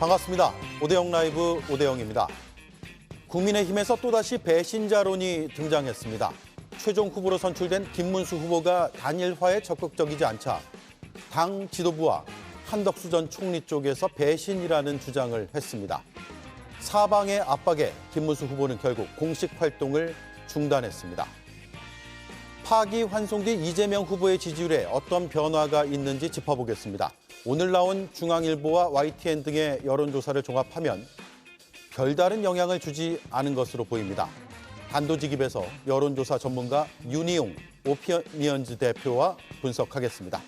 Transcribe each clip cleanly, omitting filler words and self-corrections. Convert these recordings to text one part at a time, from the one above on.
반갑습니다. 오대영 라이브 오대영입니다. 국민의힘에서 또다시 배신자론이 등장했습니다. 최종 후보로 선출된 김문수 후보가 단일화에 적극적이지 않자 당 지도부와 한덕수 전 총리 쪽에서 배신이라는 주장을 했습니다. 사방의 압박에 김문수 후보는 결국 공식 활동을 중단했습니다. 파기환송 뒤 이재명 후보의 지지율에 어떤 변화가 있는지 짚어보겠습니다. 오늘 나온 중앙일보와 YTN 등의 여론조사를 종합하면 별다른 영향을 주지 않은 것으로 보입니다. 단도직입에서 여론조사 전문가 윤희용 오피니언즈 대표와 분석하겠습니다.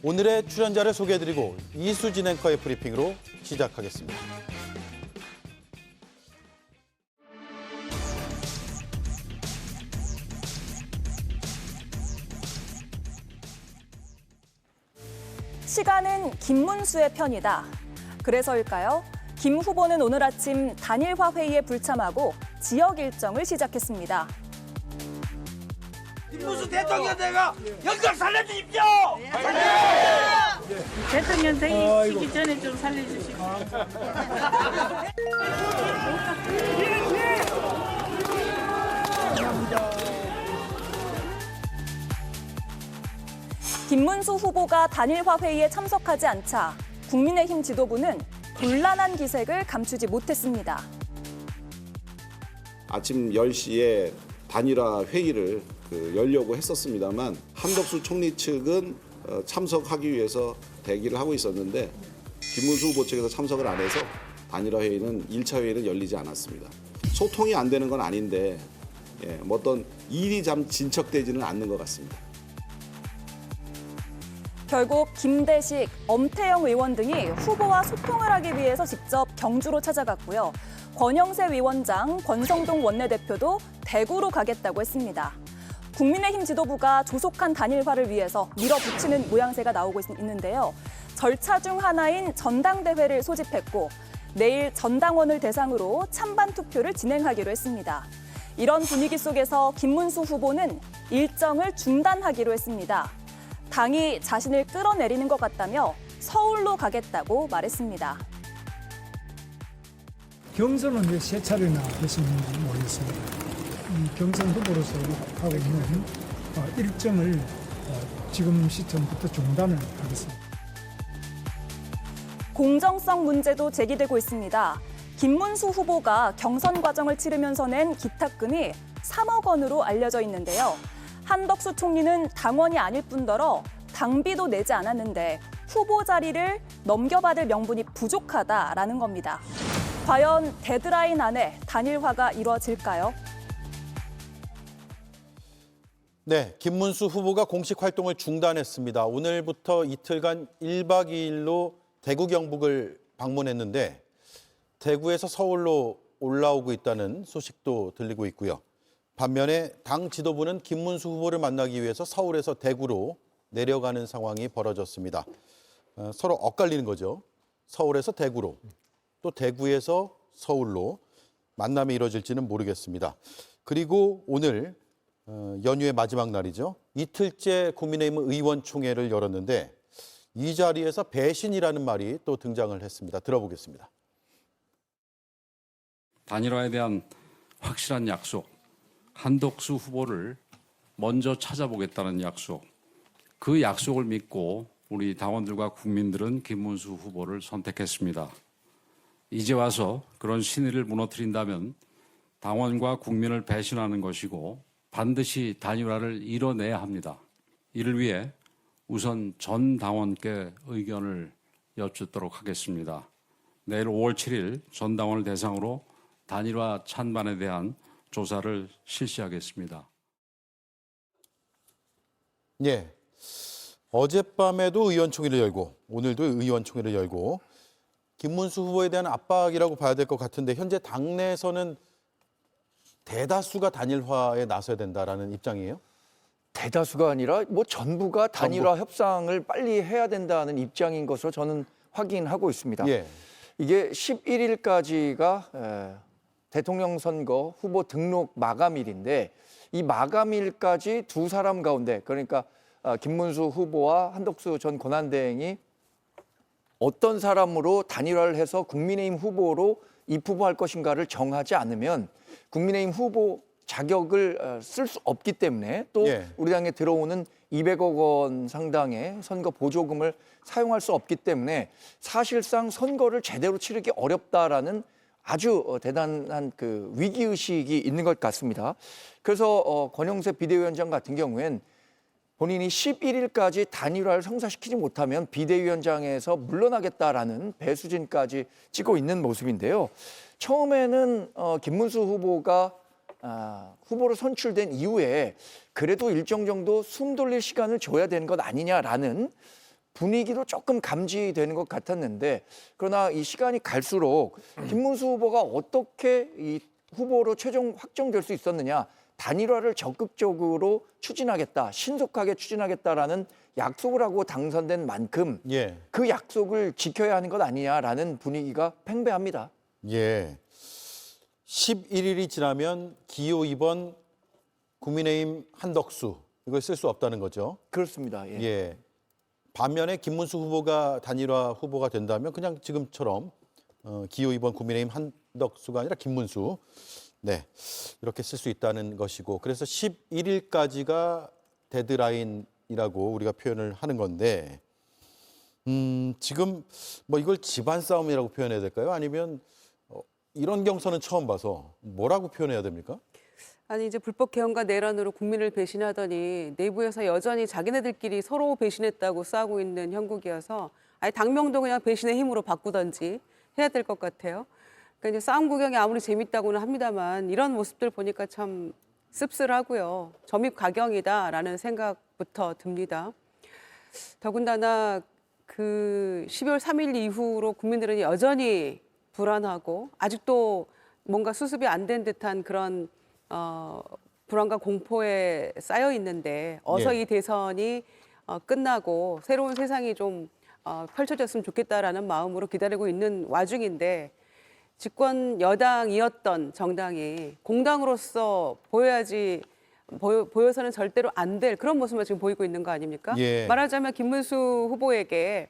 오늘의 출연자를 소개해드리고 이수진 앵커의 브리핑으로 시작하겠습니다. 시간은 김문수의 편이다. 그래서일까요? 김 후보는 오늘 아침 단일화 회의에 불참하고 지역 일정을 시작했습니다. 김문수 대통령 내가 영광 살려주십시오! 대통령 되기 전에 좀 살려주시고. 김문수 후보가 단일화 회의에 참석하지 않자 국민의힘 지도부는 곤란한 기색을 감추지 못했습니다. 아침 10시에 단일화 회의를 열려고 했었습니다만 한덕수 총리 측은 참석하기 위해서 대기를 하고 있었는데 김문수 후보 측에서 참석을 안 해서 단일화 회의는 1차 회의는 열리지 않았습니다. 소통이 안 되는 건 아닌데 뭐 어떤 일이 참 진척되지는 않는 것 같습니다. 결국 김대식, 엄태영 의원 등이 후보와 소통을 하기 위해서 직접 경주로 찾아갔고요. 권영세 위원장, 권성동 원내대표도 대구로 가겠다고 했습니다. 국민의힘 지도부가 조속한 단일화를 위해서 밀어붙이는 모양새가 나오고 있는데요. 절차 중 하나인 전당대회를 소집했고 내일 전당원을 대상으로 찬반 투표를 진행하기로 했습니다. 이런 분위기 속에서 김문수 후보는 일정을 중단하기로 했습니다. 당이 자신을 끌어내리는 것 같다며 서울로 가겠다고 말했습니다. 경선은 왜 세 차례나 했었는지 모르겠습니다. 이 경선 후보로서 하고 있는 일정을 지금 시점부터 중단을 하겠습니다. 공정성 문제도 제기되고 있습니다. 김문수 후보가 경선 과정을 치르면서 낸 기탁금이 3억 원으로 알려져 있는데요. 한덕수 총리는 당원이 아닐 뿐더러 당비도 내지 않았는데 후보 자리를 넘겨받을 명분이 부족하다라는 겁니다. 과연 데드라인 안에 단일화가 이루어질까요? 네, 김문수 후보가 공식 활동을 중단했습니다. 오늘부터 이틀간 1박 2일로 대구 경북을 방문했는데 대구에서 서울로 올라오고 있다는 소식도 들리고 있고요. 반면에 당 지도부는 김문수 후보를 만나기 위해서 서울에서 대구로 내려가는 상황이 벌어졌습니다. 서로 엇갈리는 거죠. 서울에서 대구로, 또 대구에서 서울로 만남이 이뤄질지는 모르겠습니다. 그리고 오늘 연휴의 마지막 날이죠. 이틀째 국민의힘 의원총회를 열었는데 이 자리에서 배신이라는 말이 또 등장을 했습니다. 들어보겠습니다. 단일화에 대한 확실한 약속, 한덕수 후보를 먼저 찾아보겠다는 약속, 그 약속을 믿고 우리 당원들과 국민들은 김문수 후보를 선택했습니다. 이제 와서 그런 신의를 무너뜨린다면 당원과 국민을 배신하는 것이고 반드시 단일화를 이뤄내야 합니다. 이를 위해 우선 전 당원께 의견을 여쭙도록 하겠습니다. 내일 5월 7일 전 당원을 대상으로 단일화 찬반에 대한 조사를 실시하겠습니다. 예, 어젯밤에도 의원총회를 열고 오늘도 의원총회를 열고 김문수 후보에 대한 압박이라고 봐야 될 것 같은데 현재 당내에서는 대다수가 단일화에 나서야 된다라는 입장이에요? 대다수가 아니라 뭐 전부가 단일화 협상을 빨리 해야 된다는 입장인 것으로 저는 확인하고 있습니다. 예. 이게 11일까지가 대통령 선거 후보 등록 마감일인데 이 마감일까지 두 사람 가운데 그러니까 김문수 후보와 한덕수 전 권한대행이 어떤 사람으로 단일화를 해서 국민의힘 후보로 입후보할 것인가를 정하지 않으면 국민의힘 후보 자격을 쓸 수 없기 때문에 또 예. 우리 당에 들어오는 200억 원 상당의 선거 보조금을 사용할 수 없기 때문에 사실상 선거를 제대로 치르기 어렵다라는 아주 대단한 그 위기의식이 있는 것 같습니다. 그래서 권영세 비대위원장 같은 경우엔 본인이 11일까지 단일화를 성사시키지 못하면 비대위원장에서 물러나겠다라는 배수진까지 찍고 있는 모습인데요. 처음에는 김문수 후보가 후보로 선출된 이후에 그래도 일정 정도 숨 돌릴 시간을 줘야 되는 것 아니냐라는 분위기도 조금 감지되는 것 같았는데 그러나 이 시간이 갈수록 김문수 후보가 어떻게 이 후보로 최종 확정될 수 있었느냐, 단일화를 적극적으로 추진하겠다, 신속하게 추진하겠다라는 약속을 하고 당선된 만큼 예. 그 약속을 지켜야 하는 것 아니냐라는 분위기가 팽배합니다. 예. 11일이 지나면 기호 2번 국민의힘 한덕수 이걸 쓸 수 없다는 거죠. 그렇습니다. 예. 예. 반면에 김문수 후보가 단일화 후보가 된다면 그냥 지금처럼 기호 2번 국민의힘 한덕수가 아니라 김문수. 네. 이렇게 쓸 수 있다는 것이고 그래서 11일까지가 데드라인이라고 우리가 표현을 하는 건데 지금 뭐 이걸 집안 싸움이라고 표현해야 될까요? 아니면 이런 경선은 처음 봐서 뭐라고 표현해야 됩니까? 아니 이제 불법 개헌과 내란으로 국민을 배신하더니 내부에서 여전히 자기네들끼리 서로 배신했다고 싸우고 있는 형국이어서 아예 당명도 그냥 배신의 힘으로 바꾸던지 해야 될 것 같아요. 그러니까 이제 싸움 구경이 아무리 재밌다고는 합니다만 이런 모습들 보니까 참 씁쓸하고요. 점입가경이다라는 생각부터 듭니다. 더군다나 그 12월 3일 이후로 국민들은 여전히 불안하고 아직도 뭔가 수습이 안 된 듯한 그런 불안과 공포에 쌓여 있는데 어서 예. 이 대선이 끝나고 새로운 세상이 좀 펼쳐졌으면 좋겠다라는 마음으로 기다리고 있는 와중인데 집권 여당이었던 정당이 공당으로서 보여서는 절대로 안 될 그런 모습을 지금 보이고 있는 거 아닙니까? 예. 말하자면 김문수 후보에게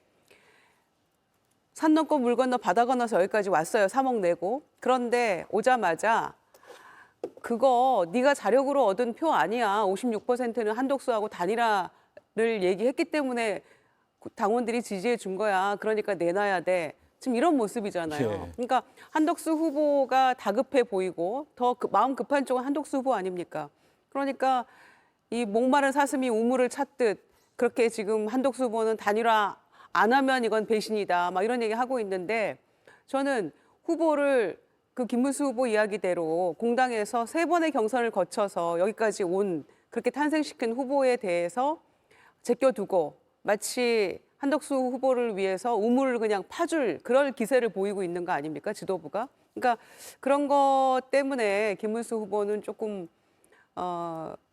산 넘고 물 건너 바다 건너서 여기까지 왔어요. 3억 내고. 그런데 오자마자 그거 네가 자력으로 얻은 표 아니야. 56%는 한독수하고 단일화를 얘기했기 때문에 당원들이 지지해 준 거야. 그러니까 내놔야 돼. 지금 이런 모습이잖아요. 예. 그러니까 한덕수 후보가 다급해 보이고 더 마음 급한 쪽은 한덕수 후보 아닙니까? 그러니까 이 목마른 사슴이 우물을 찾듯 그렇게 지금 한덕수 후보는 단일화 안 하면 이건 배신이다. 막 이런 얘기 하고 있는데 저는 후보를 그 김문수 후보 이야기대로 공당에서 3번의 경선을 거쳐서 여기까지 온 그렇게 탄생시킨 후보에 대해서 제껴두고 마치 한덕수 후보를 위해서 우물을 그냥 파줄 그럴 기세를 보이고 있는 거 아닙니까? 지도부가. 그러니까 그런 것 때문에 김문수 후보는 조금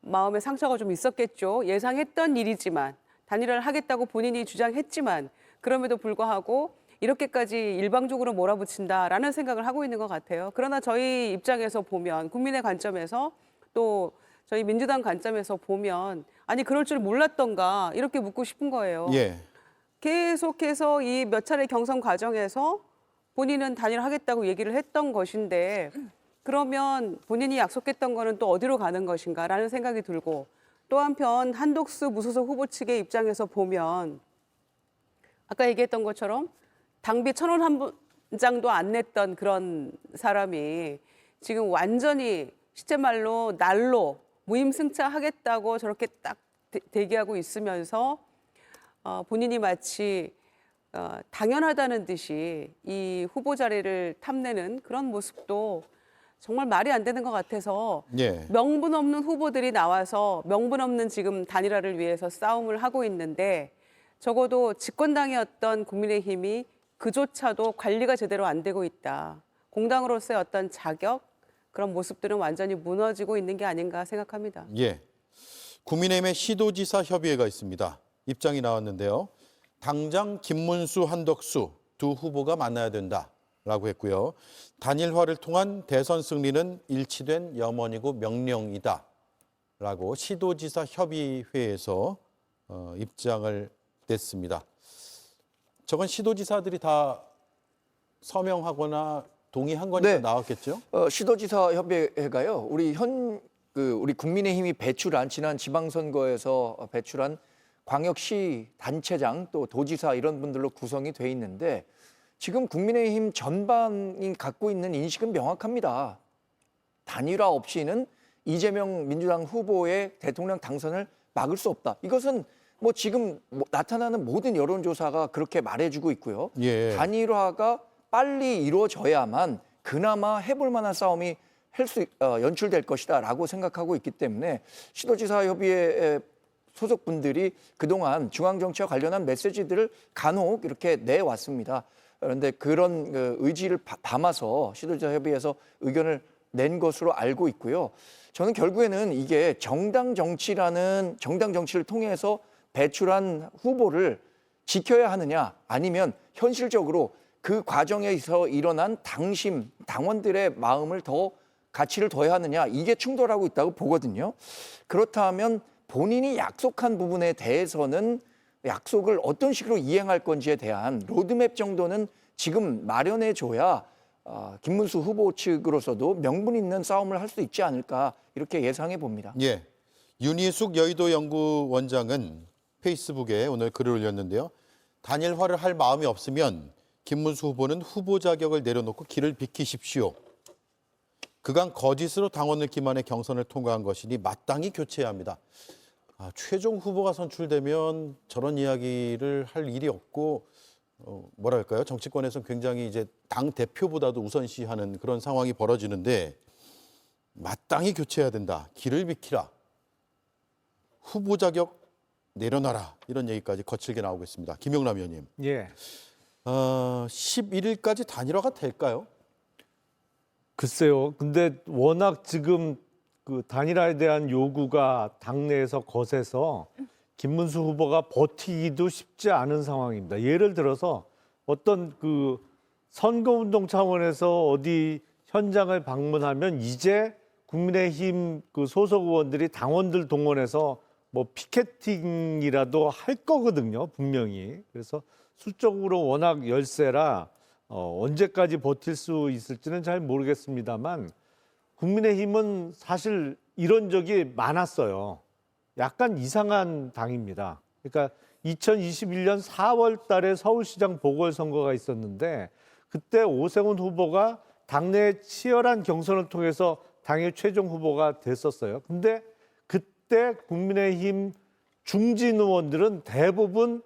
마음에 상처가 좀 있었겠죠. 예상했던 일이지만 단일화를 하겠다고 본인이 주장했지만 그럼에도 불구하고 이렇게까지 일방적으로 몰아붙인다라는 생각을 하고 있는 것 같아요. 그러나 저희 입장에서 보면 국민의 관점에서 또 저희 민주당 관점에서 보면 아니 그럴 줄 몰랐던가 이렇게 묻고 싶은 거예요. 예. 계속해서 이 몇 차례 경선 과정에서 본인은 단일화하겠다고 얘기를 했던 것인데 그러면 본인이 약속했던 거는 또 어디로 가는 것인가라는 생각이 들고 또 한편 한독수 무소속 후보 측의 입장에서 보면 아까 얘기했던 것처럼 당비 1,000원 한 장도 안 냈던 그런 사람이 지금 완전히 시체말로 날로 무임승차하겠다고 저렇게 딱 대기하고 있으면서 본인이 마치 당연하다는 듯이 이 후보 자리를 탐내는 그런 모습도 정말 말이 안 되는 것 같아서 예. 명분 없는 후보들이 나와서 명분 없는 지금 단일화를 위해서 싸움을 하고 있는데 적어도 집권당이었던 국민의힘이 그조차도 관리가 제대로 안 되고 있다. 공당으로서의 어떤 자격 그런 모습들은 완전히 무너지고 있는 게 아닌가 생각합니다. 예. 국민의힘의 시도지사 협의회가 있습니다. 입장이 나왔는데요. 당장 김문수, 한덕수 두 후보가 만나야 된다라고 했고요. 단일화를 통한 대선 승리는 일치된 염원이고 명령이다라고 시도지사 협의회에서 입장을 냈습니다. 저건 시도지사들이 다 서명하거나 동의한 거니까 네. 나왔겠죠? 시도지사 협의회가요. 우리 국민의힘이 배출한 지난 지방선거에서 배출한 광역시 단체장 또 도지사 이런 분들로 구성이 돼 있는데 지금 국민의힘 전반이 갖고 있는 인식은 명확합니다. 단일화 없이는 이재명 민주당 후보의 대통령 당선을 막을 수 없다. 이것은 뭐 지금 나타나는 모든 여론조사가 그렇게 말해주고 있고요. 예. 단일화가 빨리 이루어져야만 그나마 해볼 만한 싸움이 연출될 것이다라고 생각하고 있기 때문에 시도지사 협의회 소속분들이 그동안 중앙정치와 관련한 메시지들을 간혹 이렇게 내왔습니다. 그런데 그런 의지를 담아서 시도지사 협의회에서 의견을 낸 것으로 알고 있고요. 저는 결국에는 이게 정당 정치를 통해서 배출한 후보를 지켜야 하느냐 아니면 현실적으로 그 과정에서 일어난 당원들의 마음을 가치를 더해야 하느냐 이게 충돌하고 있다고 보거든요. 그렇다면 본인이 약속한 부분에 대해서는 약속을 어떤 식으로 이행할 건지에 대한 로드맵 정도는 지금 마련해 줘야 김문수 후보 측으로서도 명분 있는 싸움을 할 수 있지 않을까 이렇게 예상해 봅니다. 예. 윤희숙 여의도 연구원장은 페이스북에 오늘 글을 올렸는데요. 단일화를 할 마음이 없으면 김문수 후보는 후보 자격을 내려놓고 길을 비키십시오. 그간 거짓으로 당원을 기만해 경선을 통과한 것이니 마땅히 교체해야 합니다. 최종 후보가 선출되면 저런 이야기를 할 일이 없고 뭐랄까요? 정치권에서는 굉장히 이제 당 대표보다도 우선시하는 그런 상황이 벌어지는데 마땅히 교체해야 된다. 길을 비키라. 후보 자격 내려놔라. 이런 얘기까지 거칠게 나오고 있습니다. 김용남 의원님. 예. 11일까지 단일화가 될까요? 글쎄요. 근데 워낙 지금 그 단일화에 대한 요구가 당내에서 거세서 김문수 후보가 버티기도 쉽지 않은 상황입니다. 예를 들어서 어떤 그 선거운동 차원에서 어디 현장을 방문하면 이제 국민의힘 그 소속 의원들이 당원들 동원해서 뭐 피켓팅이라도 할 거거든요, 분명히. 그래서 수적으로 워낙 열세라 언제까지 버틸 수 있을지는 잘 모르겠습니다만 국민의힘은 사실 이런 적이 많았어요. 약간 이상한 당입니다. 그러니까 2021년 4월 달에 서울시장 보궐선거가 있었는데 그때 오세훈 후보가 당내 치열한 경선을 통해서 당의 최종 후보가 됐었어요. 근데 그때 국민의힘 중진 의원들은 대부분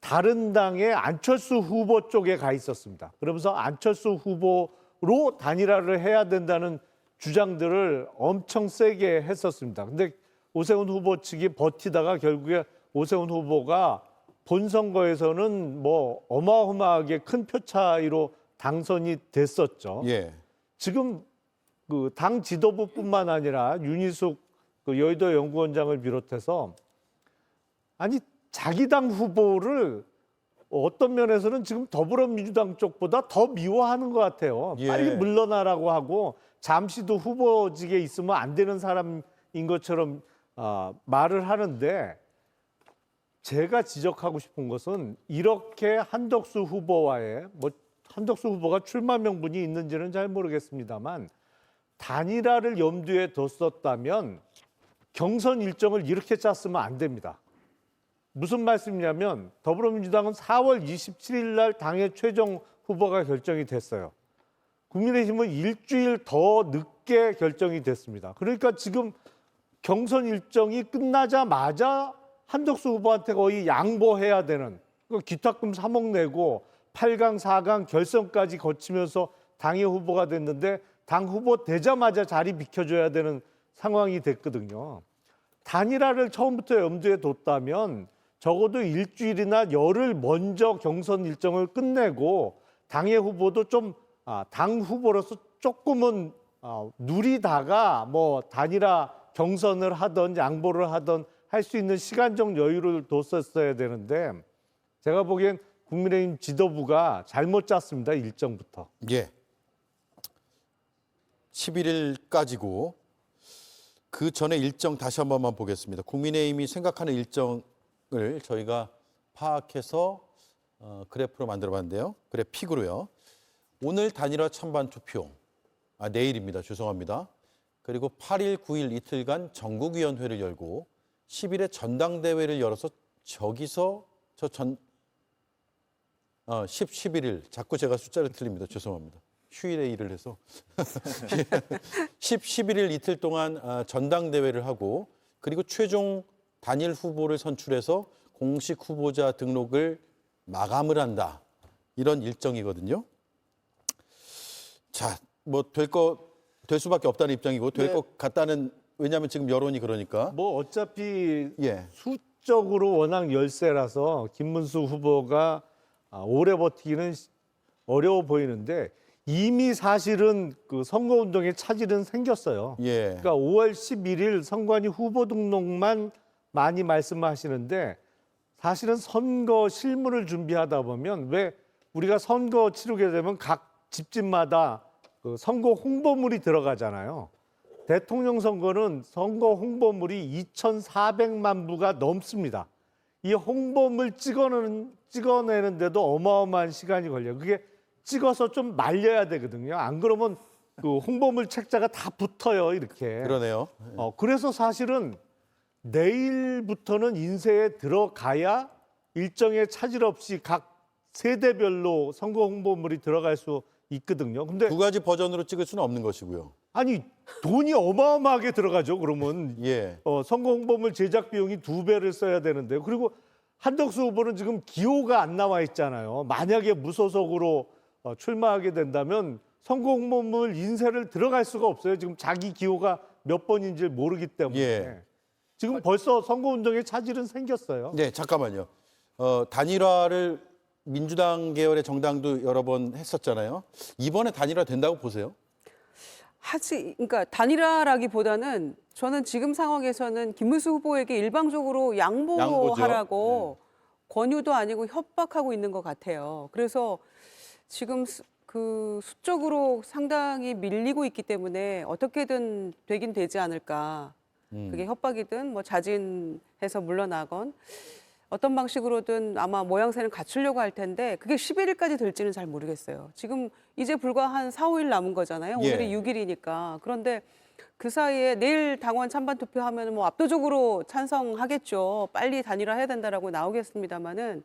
다른 당의 안철수 후보 쪽에 가 있었습니다. 그러면서 안철수 후보로 단일화를 해야 된다는 주장들을 엄청 세게 했었습니다. 근데 오세훈 후보 측이 버티다가 결국에 오세훈 후보가 본선거에서는 뭐 어마어마하게 큰 표 차이로 당선이 됐었죠. 예. 지금 그 당 지도부뿐만 아니라 윤희숙 그 여의도 연구원장을 비롯해서 아니 자기 당 후보를 어떤 면에서는 지금 더불어민주당 쪽보다 더 미워하는 것 같아요. 예. 빨리 물러나라고 하고 잠시도 후보직에 있으면 안 되는 사람인 것처럼 말을 하는데 제가 지적하고 싶은 것은 이렇게 한덕수 후보와의 한덕수 후보가 출마 명분이 있는지는 잘 모르겠습니다만 단일화를 염두에 뒀었다면 경선 일정을 이렇게 짰으면 안 됩니다. 무슨 말씀이냐면 더불어민주당은 4월 27일 날 당의 최종 후보가 결정이 됐어요. 국민의힘은 일주일 더 늦게 결정이 됐습니다. 그러니까 지금 경선 일정이 끝나자마자 한덕수 후보한테 거의 양보해야 되는 기탁금 3억 내고 8강, 4강 결선까지 거치면서 당의 후보가 됐는데 당 후보 되자마자 자리 비켜줘야 되는 상황이 됐거든요. 단일화를 처음부터 염두에 뒀다면 적어도 일주일이나 열흘 먼저 경선 일정을 끝내고 당의 후보도 좀 당 후보로서 조금은 누리다가 뭐 단일화 경선을 하던 양보를 하던 할 수 있는 시간적 여유를 뒀었어야 되는데 제가 보기엔 국민의힘 지도부가 잘못 짰습니다. 일정부터. 예. 11일까지고 그 전에 일정 다시 한 번만 보겠습니다. 국민의힘이 생각하는 일정을 저희가 파악해서 그래프로 만들어봤는데요. 그래픽으로요. 오늘 단일화 찬반 투표, 내일입니다. 죄송합니다. 그리고 8일, 9일 이틀간 전국위원회를 열고 10일에 전당대회를 열어서 저기서 11일, 자꾸 제가 숫자를 틀립니다. 죄송합니다. 휴일에 일을 해서 11일 이틀 동안 전당대회를 하고 그리고 최종 단일 후보를 선출해서 공식 후보자 등록을 마감을 한다. 이런 일정이거든요. 자, 뭐 될 수밖에 없다는 입장이고 될 것 같다는, 왜냐하면 지금 여론이 그러니까. 뭐 어차피 예. 수적으로 워낙 열세라서 김문수 후보가 오래 버티기는 어려워 보이는데 이미 사실은 그 선거운동에 차질은 생겼어요. 예. 그러니까 5월 11일 선관위 후보 등록만 많이 말씀하시는데 사실은 선거 실무를 준비하다 보면 왜 우리가 선거 치르게 되면 각 집집마다 그 선거 홍보물이 들어가잖아요. 대통령 선거는 선거 홍보물이 2,400만 부가 넘습니다. 이 홍보물 찍어내는데도 어마어마한 시간이 걸려요. 그게 찍어서 좀 말려야 되거든요. 안 그러면 그 홍보물 책자가 다 붙어요, 이렇게. 그러네요. 그래서 사실은 내일부터는 인쇄에 들어가야 일정에 차질 없이 각 세대별로 선거 홍보물이 들어갈 수 있거든요. 근데 두 가지 버전으로 찍을 수는 없는 것이고요. 아니 돈이 어마어마하게 들어가죠. 그러면 예. 선거 홍보물 제작 비용이 2배를 써야 되는데요. 그리고 한덕수 후보는 지금 기호가 안 나와 있잖아요. 만약에 무소속으로 출마하게 된다면 선거 홍보물 인쇄를 들어갈 수가 없어요. 지금 자기 기호가 몇 번인지 모르기 때문에. 예. 지금 벌써 선거운동에 차질은 생겼어요. 네, 잠깐만요. 단일화를 민주당 계열의 정당도 여러 번 했었잖아요. 이번에 단일화 된다고 보세요? 그러니까 단일화라기보다는 저는 지금 상황에서는 김문수 후보에게 일방적으로 양보하라고 권유도 아니고 협박하고 있는 것 같아요. 그래서 지금 그 수적으로 상당히 밀리고 있기 때문에 어떻게든 되긴 되지 않을까. 그게 협박이든 뭐 자진해서 물러나건 어떤 방식으로든 아마 모양새는 갖추려고 할 텐데 그게 11일까지 될지는 잘 모르겠어요. 지금 이제 불과 한 4, 5일 남은 거잖아요. 오늘이 6일이니까. 그런데 그 사이에 내일 당원 찬반 투표하면 뭐 압도적으로 찬성하겠죠. 빨리 단일화해야 된다라고 나오겠습니다만은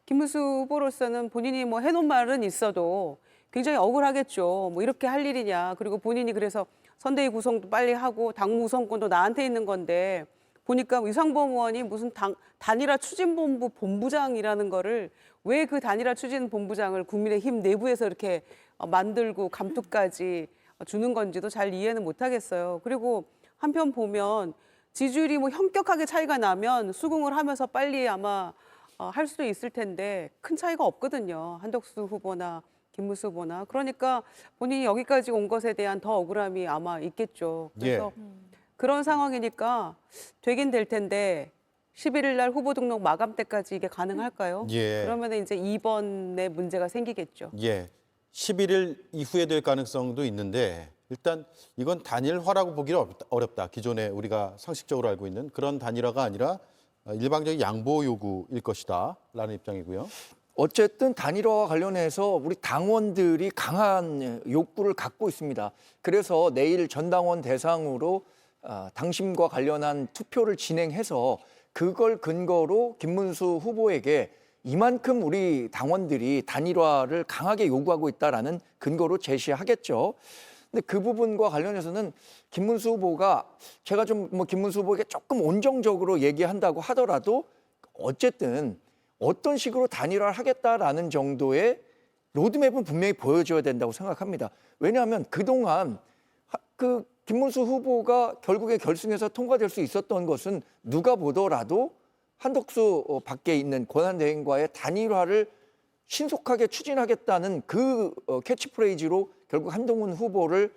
김문수 후보로서는 본인이 뭐 해놓은 말은 있어도 굉장히 억울하겠죠. 뭐 이렇게 할 일이냐. 그리고 본인이 그래서 선대위 구성도 빨리 하고 당무 우선권도 나한테 있는 건데 보니까 유상범 의원이 무슨 단일화 추진본부 본부장이라는 거를 왜 그 단일화 추진본부장을 국민의힘 내부에서 이렇게 만들고 감투까지 주는 건지도 잘 이해는 못하겠어요. 그리고 한편 보면 지지율이 뭐 현격하게 차이가 나면 수긍을 하면서 빨리 아마 할 수도 있을 텐데 큰 차이가 없거든요. 한덕수 후보나 김문수 후보나. 그러니까 본인이 여기까지 온 것에 대한 더 억울함이 아마 있겠죠. 그래서 그런 상황이니까 되긴 될 텐데 11일 날 후보 등록 마감 때까지 이게 가능할까요? 그러면 이제 2번에 문제가 생기겠죠. 예. 11일 이후에 될 가능성도 있는데 일단 이건 단일화라고 보기는 어렵다. 기존에 우리가 상식적으로 알고 있는 그런 단일화가 아니라 일방적인 양보 요구일 것이다 라는 입장이고요. 어쨌든 단일화와 관련해서 우리 당원들이 강한 욕구를 갖고 있습니다. 그래서 내일 전당원 대상으로 당심과 관련한 투표를 진행해서 그걸 근거로 김문수 후보에게 이만큼 우리 당원들이 단일화를 강하게 요구하고 있다라는 근거로 제시하겠죠. 근데 그 부분과 관련해서는 김문수 후보가 제가 좀 뭐 김문수 후보에게 조금 온정적으로 얘기한다고 하더라도 어쨌든 어떤 식으로 단일화를 하겠다라는 정도의 로드맵은 분명히 보여줘야 된다고 생각합니다. 왜냐하면 그동안 그 김문수 후보가 결국에 결승에서 통과될 수 있었던 것은 누가 보더라도 한덕수 밖에 있는 권한대행과의 단일화를 신속하게 추진하겠다는 그 캐치프레이즈로 결국 한동훈 후보를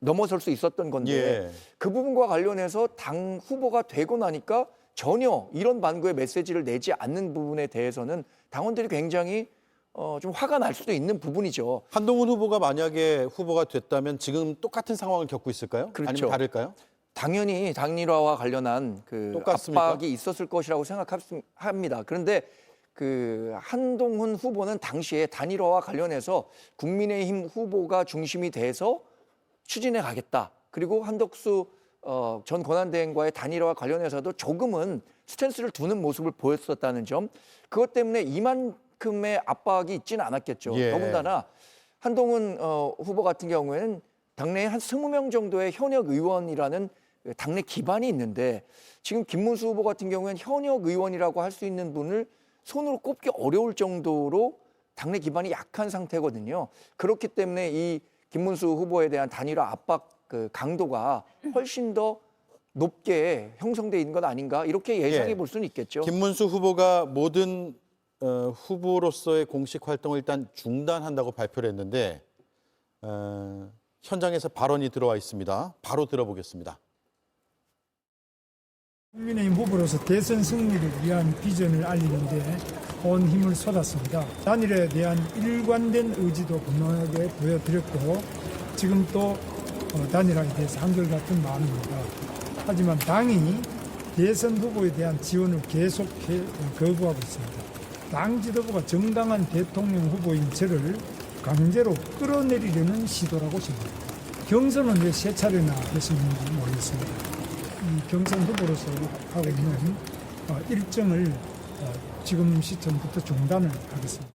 넘어설 수 있었던 건데 그 부분과 관련해서 당 후보가 되고 나니까 전혀 이런 반구의 메시지를 내지 않는 부분에 대해서는 당원들이 굉장히 좀 화가 날 수도 있는 부분이죠. 한동훈 후보가 만약에 후보가 됐다면 지금 똑같은 상황을 겪고 있을까요? 그렇죠. 아니면 다를까요? 당연히 단일화와 관련한 그 똑같습니까? 압박이 있었을 것이라고 생각합니다. 그런데 그 한동훈 후보는 당시에 단일화와 관련해서 국민의힘 후보가 중심이 돼서 추진해 가겠다. 그리고 한덕수 전 권한대행과의 단일화와 관련해서도 조금은 스탠스를 두는 모습을 보였었다는 점. 그것 때문에 이만큼의 압박이 있지는 않았겠죠. 예. 더군다나 한동훈 후보 같은 경우에는 당내에 한 20명 정도의 현역 의원이라는 당내 기반이 있는데 지금 김문수 후보 같은 경우에는 현역 의원이라고 할 수 있는 분을 손으로 꼽기 어려울 정도로 당내 기반이 약한 상태거든요. 그렇기 때문에 이 김문수 후보에 대한 단일화 압박 그 강도가 훨씬 더 높게 형성돼 있는 것 아닌가 이렇게 예상해 예. 볼 수는 있겠죠. 김문수 후보가 모든 후보로서의 공식 활동을 일단 중단한다고 발표를 했는데 현장에서 발언이 들어와 있습니다. 바로 들어보겠습니다. 국민의힘 후보로서 대선 승리를 위한 비전을 알리는데 온 힘을 쏟았습니다. 단일에 대한 일관된 의지도 분명하게 보여드렸고 지금 또 단일화에 대해서 한결같은 마음입니다. 하지만 당이 대선 후보에 대한 지원을 계속해 거부하고 있습니다. 당 지도부가 정당한 대통령 후보인 저를 강제로 끌어내리려는 시도라고 생각합니다. 경선은 왜 세 차례나 했었는지 모르겠습니다. 이 경선 후보로서 하고 있는 일정을 지금 시점부터 중단을 하겠습니다.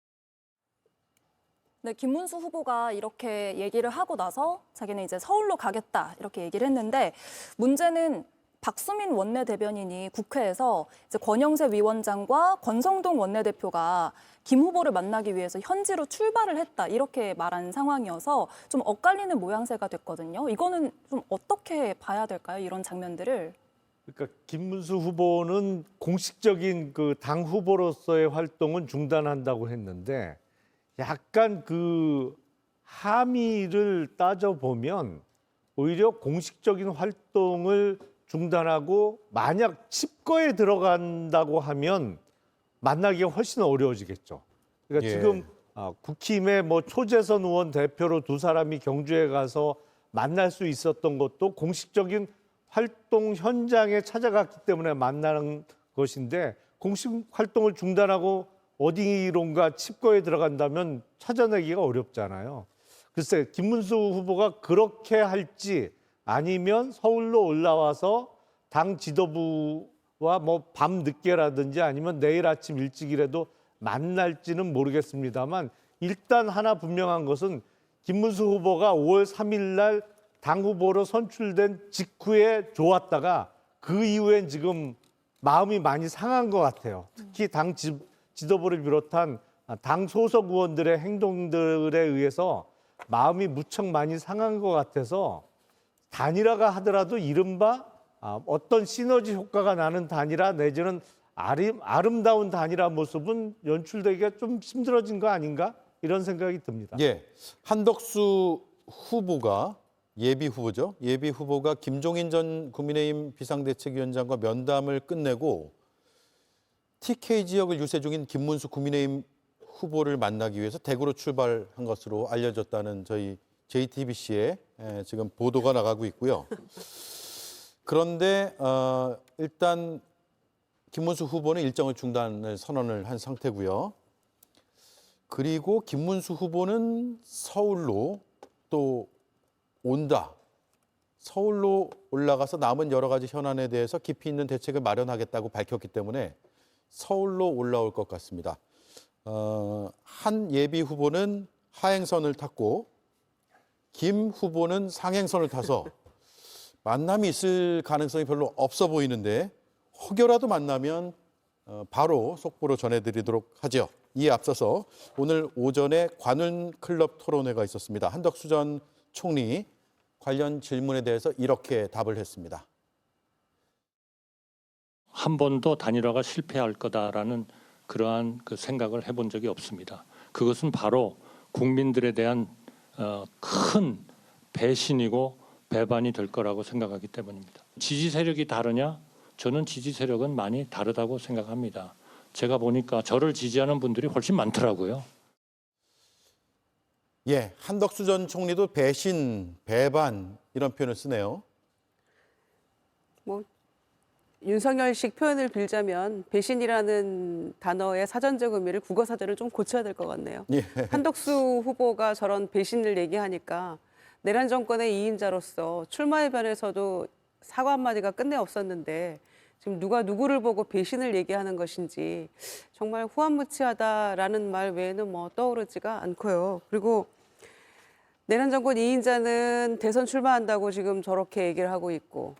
네, 김문수 후보가 이렇게 얘기를 하고 나서 자기는 이제 서울로 가겠다 이렇게 얘기를 했는데 문제는 박수민 원내대변인이 국회에서 이제 권영세 위원장과 권성동 원내대표가 김 후보를 만나기 위해서 현지로 출발을 했다 이렇게 말한 상황이어서 좀 엇갈리는 모양새가 됐거든요. 이거는 좀 어떻게 봐야 될까요? 이런 장면들을. 그러니까 김문수 후보는 공식적인 그 당 후보로서의 활동은 중단한다고 했는데 약간 그 함의를 따져보면 오히려 공식적인 활동을 중단하고 만약 칩거에 들어간다고 하면 만나기가 훨씬 어려워지겠죠. 그러니까 예. 지금 국힘의 뭐 초재선 의원 대표로 두 사람이 경주에 가서 만날 수 있었던 것도 공식적인 활동 현장에 찾아갔기 때문에 만나는 것인데 공식 활동을 중단하고 어디론가 칩거에 들어간다면 찾아내기가 어렵잖아요. 글쎄 김문수 후보가 그렇게 할지 아니면 서울로 올라와서 당 지도부와 뭐 밤 늦게라든지 아니면 내일 아침 일찍이라도 만날지는 모르겠습니다만 일단 하나 분명한 것은 김문수 후보가 5월 3일 날 당 후보로 선출된 직후에 좋았다가 그 이후엔 지금 마음이 많이 상한 것 같아요. 특히 당 지도부를 비롯한 당 소속 의원들의 행동들에 의해서 마음이 무척 많이 상한 것 같아서 단일화가 하더라도 이른바 어떤 시너지 효과가 나는 단일화 내지는 아름다운 단일화 모습은 연출되기가 좀 힘들어진 거 아닌가 이런 생각이 듭니다. 예, 한덕수 후보가 예비 후보죠. 예비 후보가 김종인 전 국민의힘 비상대책위원장과 면담을 끝내고 TK 지역을 유세 중인 김문수 국민의힘 후보를 만나기 위해서 대구로 출발한 것으로 알려졌다는 저희 JTBC에 지금 보도가 나가고 있고요. 그런데 일단 김문수 후보는 일정을 중단을 선언을 한 상태고요. 그리고 김문수 후보는 서울로 또 온다. 서울로 올라가서 남은 여러 가지 현안에 대해서 깊이 있는 대책을 마련하겠다고 밝혔기 때문에 서울로 올라올 것 같습니다. 한 예비 후보는 하행선을 탔고 김 후보는 상행선을 타서 만남이 있을 가능성이 별로 없어 보이는데 혹여라도 만나면 바로 속보로 전해드리도록 하죠. 이에 앞서서 오늘 오전에 관훈클럽 토론회가 있었습니다. 한덕수 전 총리 관련 질문에 대해서 이렇게 답을 했습니다. 한 번도 단일화가 실패할 거다라는 그러한 그 생각을 해본 적이 없습니다. 그것은 바로 국민들에 대한 큰 배신이고 배반이 될 거라고 생각하기 때문입니다. 지지 세력이 다르냐? 저는 지지 세력은 많이 다르다고 생각합니다. 제가 보니까 저를 지지하는 분들이 훨씬 많더라고요. 예, 한덕수 전 총리도 배신, 배반 이런 표현을 쓰네요. 뭐 윤석열식 표현을 빌자면 배신이라는 단어의 사전적 의미를 국어 사전을 좀 고쳐야 될 것 같네요. 예. 한덕수 후보가 저런 배신을 얘기하니까 내란 정권의 2인자로서 출마의 변에서도 사과 한마디가 끝내 없었는데 지금 누가 누구를 보고 배신을 얘기하는 것인지 정말 후한무치하다라는 말 외에는 뭐 떠오르지가 않고요. 그리고 내란 정권 2인자는 대선 출마한다고 지금 저렇게 얘기를 하고 있고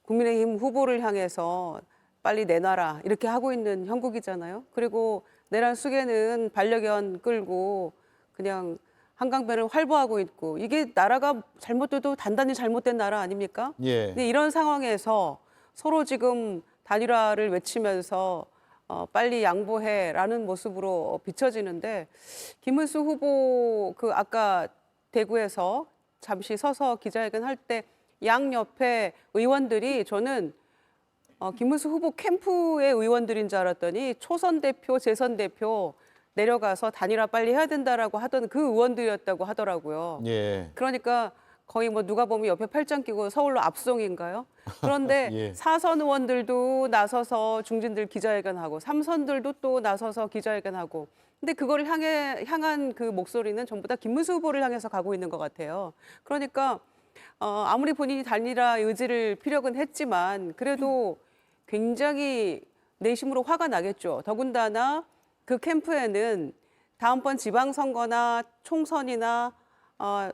국민의힘 후보를 향해서 빨리 내놔라 이렇게 하고 있는 형국이잖아요. 그리고 내란 수계는 반려견 끌고 그냥 한강변을 활보하고 있고 이게 나라가 잘못돼도 단단히 잘못된 나라 아닙니까? 예. 근데 이런 상황에서 서로 지금 단일화를 외치면서 빨리 양보해라는 모습으로 비춰지는데 김문수 후보 그 아까 대구에서 잠시 서서 기자회견 할 때 양옆에 의원들이 저는 김문수 후보 캠프의 의원들인 줄 알았더니 초선 대표, 재선 대표 내려가서 단일화 빨리 해야 된다라고 하던 그 의원들이었다고 하더라고요. 예. 그러니까 거의 뭐 누가 보면 옆에 팔짱 끼고 서울로 압송인가요? 그런데 예. 4선 의원들도 나서서 중진들 기자회견하고 3선들도 또 나서서 기자회견하고 근데 그걸 향한 그 목소리는 전부 다 김문수 후보를 향해서 가고 있는 것 같아요. 그러니까 아무리 본인이 단일화 의지를 피력은 했지만 그래도 굉장히 내심으로 화가 나겠죠. 더군다나 그 캠프에는 다음번 지방선거나 총선이나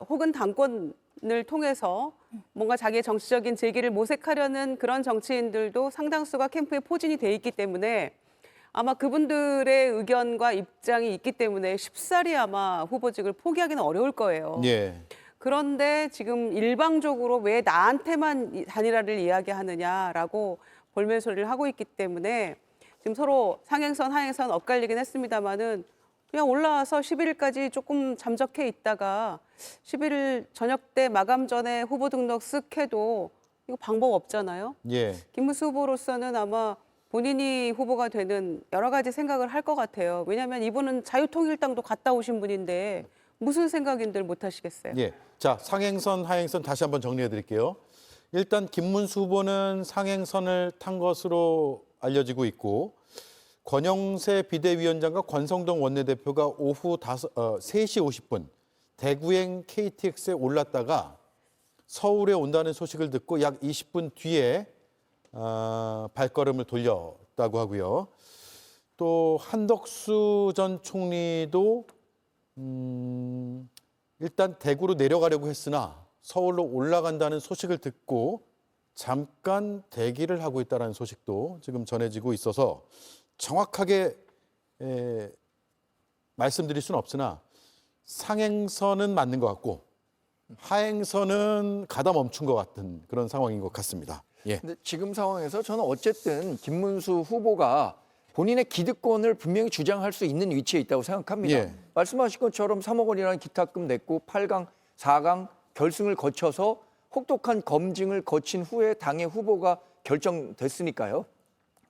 혹은 당권을 통해서 뭔가 자기의 정치적인 재기를 모색하려는 그런 정치인들도 상당수가 캠프에 포진이 돼 있기 때문에 아마 그분들의 의견과 입장이 있기 때문에 쉽사리 아마 후보직을 포기하기는 어려울 거예요. 예. 그런데 지금 일방적으로 왜 나한테만 단일화를 이야기하느냐라고 볼멘소리를 하고 있기 때문에 지금 서로 상행선, 하행선 엇갈리긴 했습니다마는 그냥 올라와서 11일까지 조금 잠적해 있다가 11일 저녁 때 마감 전에 후보 등록 쓱 해도 이거 방법 없잖아요. 예. 김문수 후보로서는 아마 본인이 후보가 되는 여러 가지 생각을 할 것 같아요. 왜냐하면 이분은 자유통일당도 갔다 오신 분인데 무슨 생각인들 못 하시겠어요? 예. 자, 상행선, 하행선 다시 한번 정리해 드릴게요. 일단 김문수 후보는 상행선을 탄 것으로 알려지고 있고 권영세 비대위원장과 권성동 원내대표가 오후 3시 50분 대구행 KTX에 올랐다가 서울에 온다는 소식을 듣고 약 20분 뒤에 발걸음을 돌렸다고 하고요. 또 한덕수 전 총리도 일단 대구로 내려가려고 했으나 서울로 올라간다는 소식을 듣고 잠깐 대기를 하고 있다는 소식도 지금 전해지고 있어서 정확하게 말씀드릴 수는 없으나 상행선은 맞는 것 같고 하행선은 가다 멈춘 것 같은 그런 상황인 것 같습니다. 예. 근데 지금 상황에서 저는 어쨌든 김문수 후보가 본인의 기득권을 분명히 주장할 수 있는 위치에 있다고 생각합니다. 예. 말씀하신 것처럼 3억 원이라는 기탁금 냈고 8강, 4강 결승을 거쳐서 혹독한 검증을 거친 후에 당의 후보가 결정됐으니까요.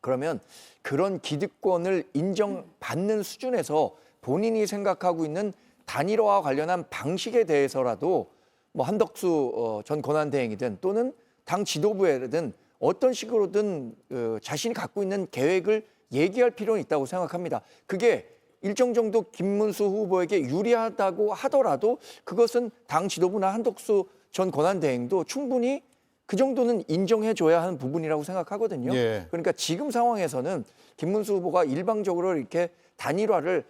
그러면 그런 기득권을 인정받는 수준에서 본인이 생각하고 있는 단일화와 관련한 방식에 대해서라도 뭐 한덕수 전 권한대행이든 또는 당 지도부에든 어떤 식으로든 자신이 갖고 있는 계획을 얘기할 필요는 있다고 생각합니다. 그게 일정 정도 김문수 후보에게 유리하다고 하더라도 그것은 당 지도부나 한덕수 전 권한대행도 충분히 그 정도는 인정해줘야 하는 부분이라고 생각하거든요. 예. 그러니까 지금 상황에서는 김문수 후보가 일방적으로 이렇게 단일화를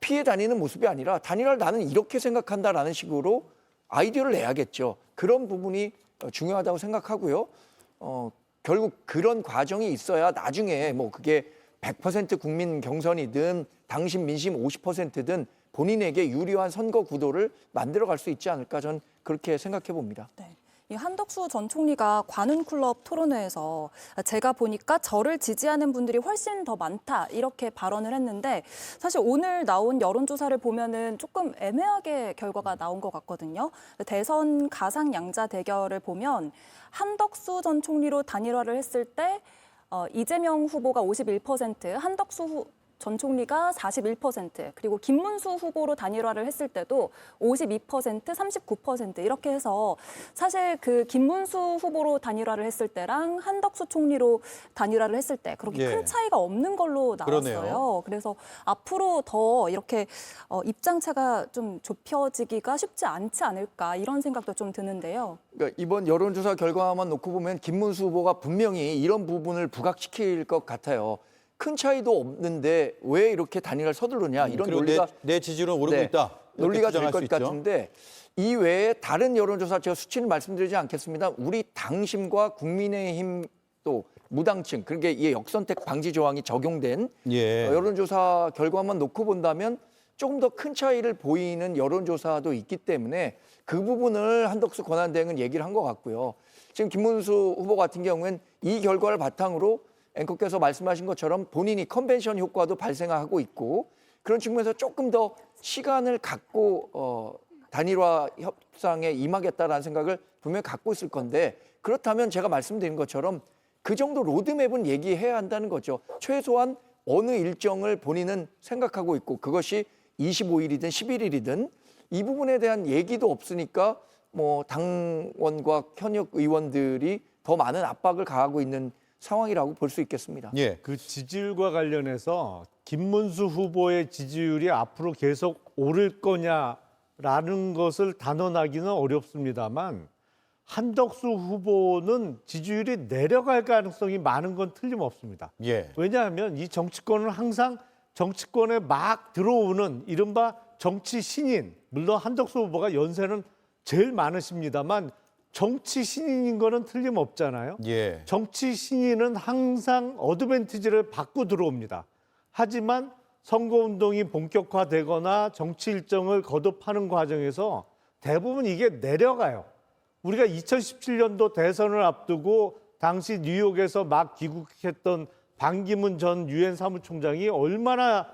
피해 다니는 모습이 아니라 단일화를 나는 이렇게 생각한다라는 식으로 아이디어를 내야겠죠. 그런 부분이 중요하다고 생각하고요. 결국 그런 과정이 있어야 나중에 뭐 그게 100% 국민 경선이든 당신 민심 50%든 본인에게 유리한 선거 구도를 만들어갈 수 있지 않을까 저는 그렇게 생각해 봅니다. 네. 이 한덕수 전 총리가 관훈클럽 토론회에서 제가 보니까 저를 지지하는 분들이 훨씬 더 많다 이렇게 발언을 했는데 사실 오늘 나온 여론조사를 보면은 조금 애매하게 결과가 나온 것 같거든요. 대선 가상 양자 대결을 보면 한덕수 전 총리로 단일화를 했을 때 이재명 후보가 51%, 한덕수 전 총리가 41%, 그리고 김문수 후보로 단일화를 했을 때도 52%, 39% 이렇게 해서 사실 그 김문수 후보로 단일화를 했을 때랑 한덕수 총리로 단일화를 했을 때 그렇게 큰 차이가 없는 걸로 나왔어요. 그러네요. 그래서 앞으로 더 이렇게 입장차가 좀 좁혀지기가 쉽지 않지 않을까 이런 생각도 좀 드는데요. 그러니까 이번 여론조사 결과만 놓고 보면 김문수 후보가 분명히 이런 부분을 부각시킬 것 같아요. 큰 차이도 없는데 왜 이렇게 단일화를 서두르냐 이런 그리고 논리가 내 지지율은 오르고 네, 있다. 이렇게 논리가 될 주장할 수 것 있죠. 같은데 이 외에 다른 여론조사 제가 수치는 말씀드리지 않겠습니다. 우리 당심과 국민의힘 또 무당층 그러니까 이 역선택 방지 조항이 적용된 예. 여론조사 결과만 놓고 본다면 조금 더 큰 차이를 보이는 여론조사도 있기 때문에 그 부분을 한덕수 권한대행은 얘기를 한 것 같고요. 지금 김문수 후보 같은 경우에는 이 결과를 바탕으로 앵커께서 말씀하신 것처럼 본인이 컨벤션 효과도 발생하고 있고 그런 측면에서 조금 더 시간을 갖고 단일화 협상에 임하겠다라는 생각을 분명히 갖고 있을 건데 그렇다면 제가 말씀드린 것처럼 그 정도 로드맵은 얘기해야 한다는 거죠. 최소한 어느 일정을 본인은 생각하고 있고 그것이 25일이든 11일이든 이 부분에 대한 얘기도 없으니까 뭐 당원과 현역 의원들이 더 많은 압박을 가하고 있는 상황이라고 볼 수 있겠습니다. 예. 그 지지율과 관련해서 김문수 후보의 지지율이 앞으로 계속 오를 거냐라는 것을 단언하기는 어렵습니다만 한덕수 후보는 지지율이 내려갈 가능성이 많은 건 틀림없습니다. 예. 왜냐하면 이 정치권은 항상 정치권에 막 들어오는 이른바 정치 신인, 물론 한덕수 후보가 연세는 제일 많으십니다만 정치 신인인 거는 틀림없잖아요. 예. 정치 신인은 항상 어드밴티지를 받고 들어옵니다. 하지만 선거운동이 본격화되거나 정치 일정을 거듭하는 과정에서 대부분 이게 내려가요. 우리가 2017년도 대선을 앞두고 당시 뉴욕에서 막 귀국했던 반기문 전 유엔 사무총장이 얼마나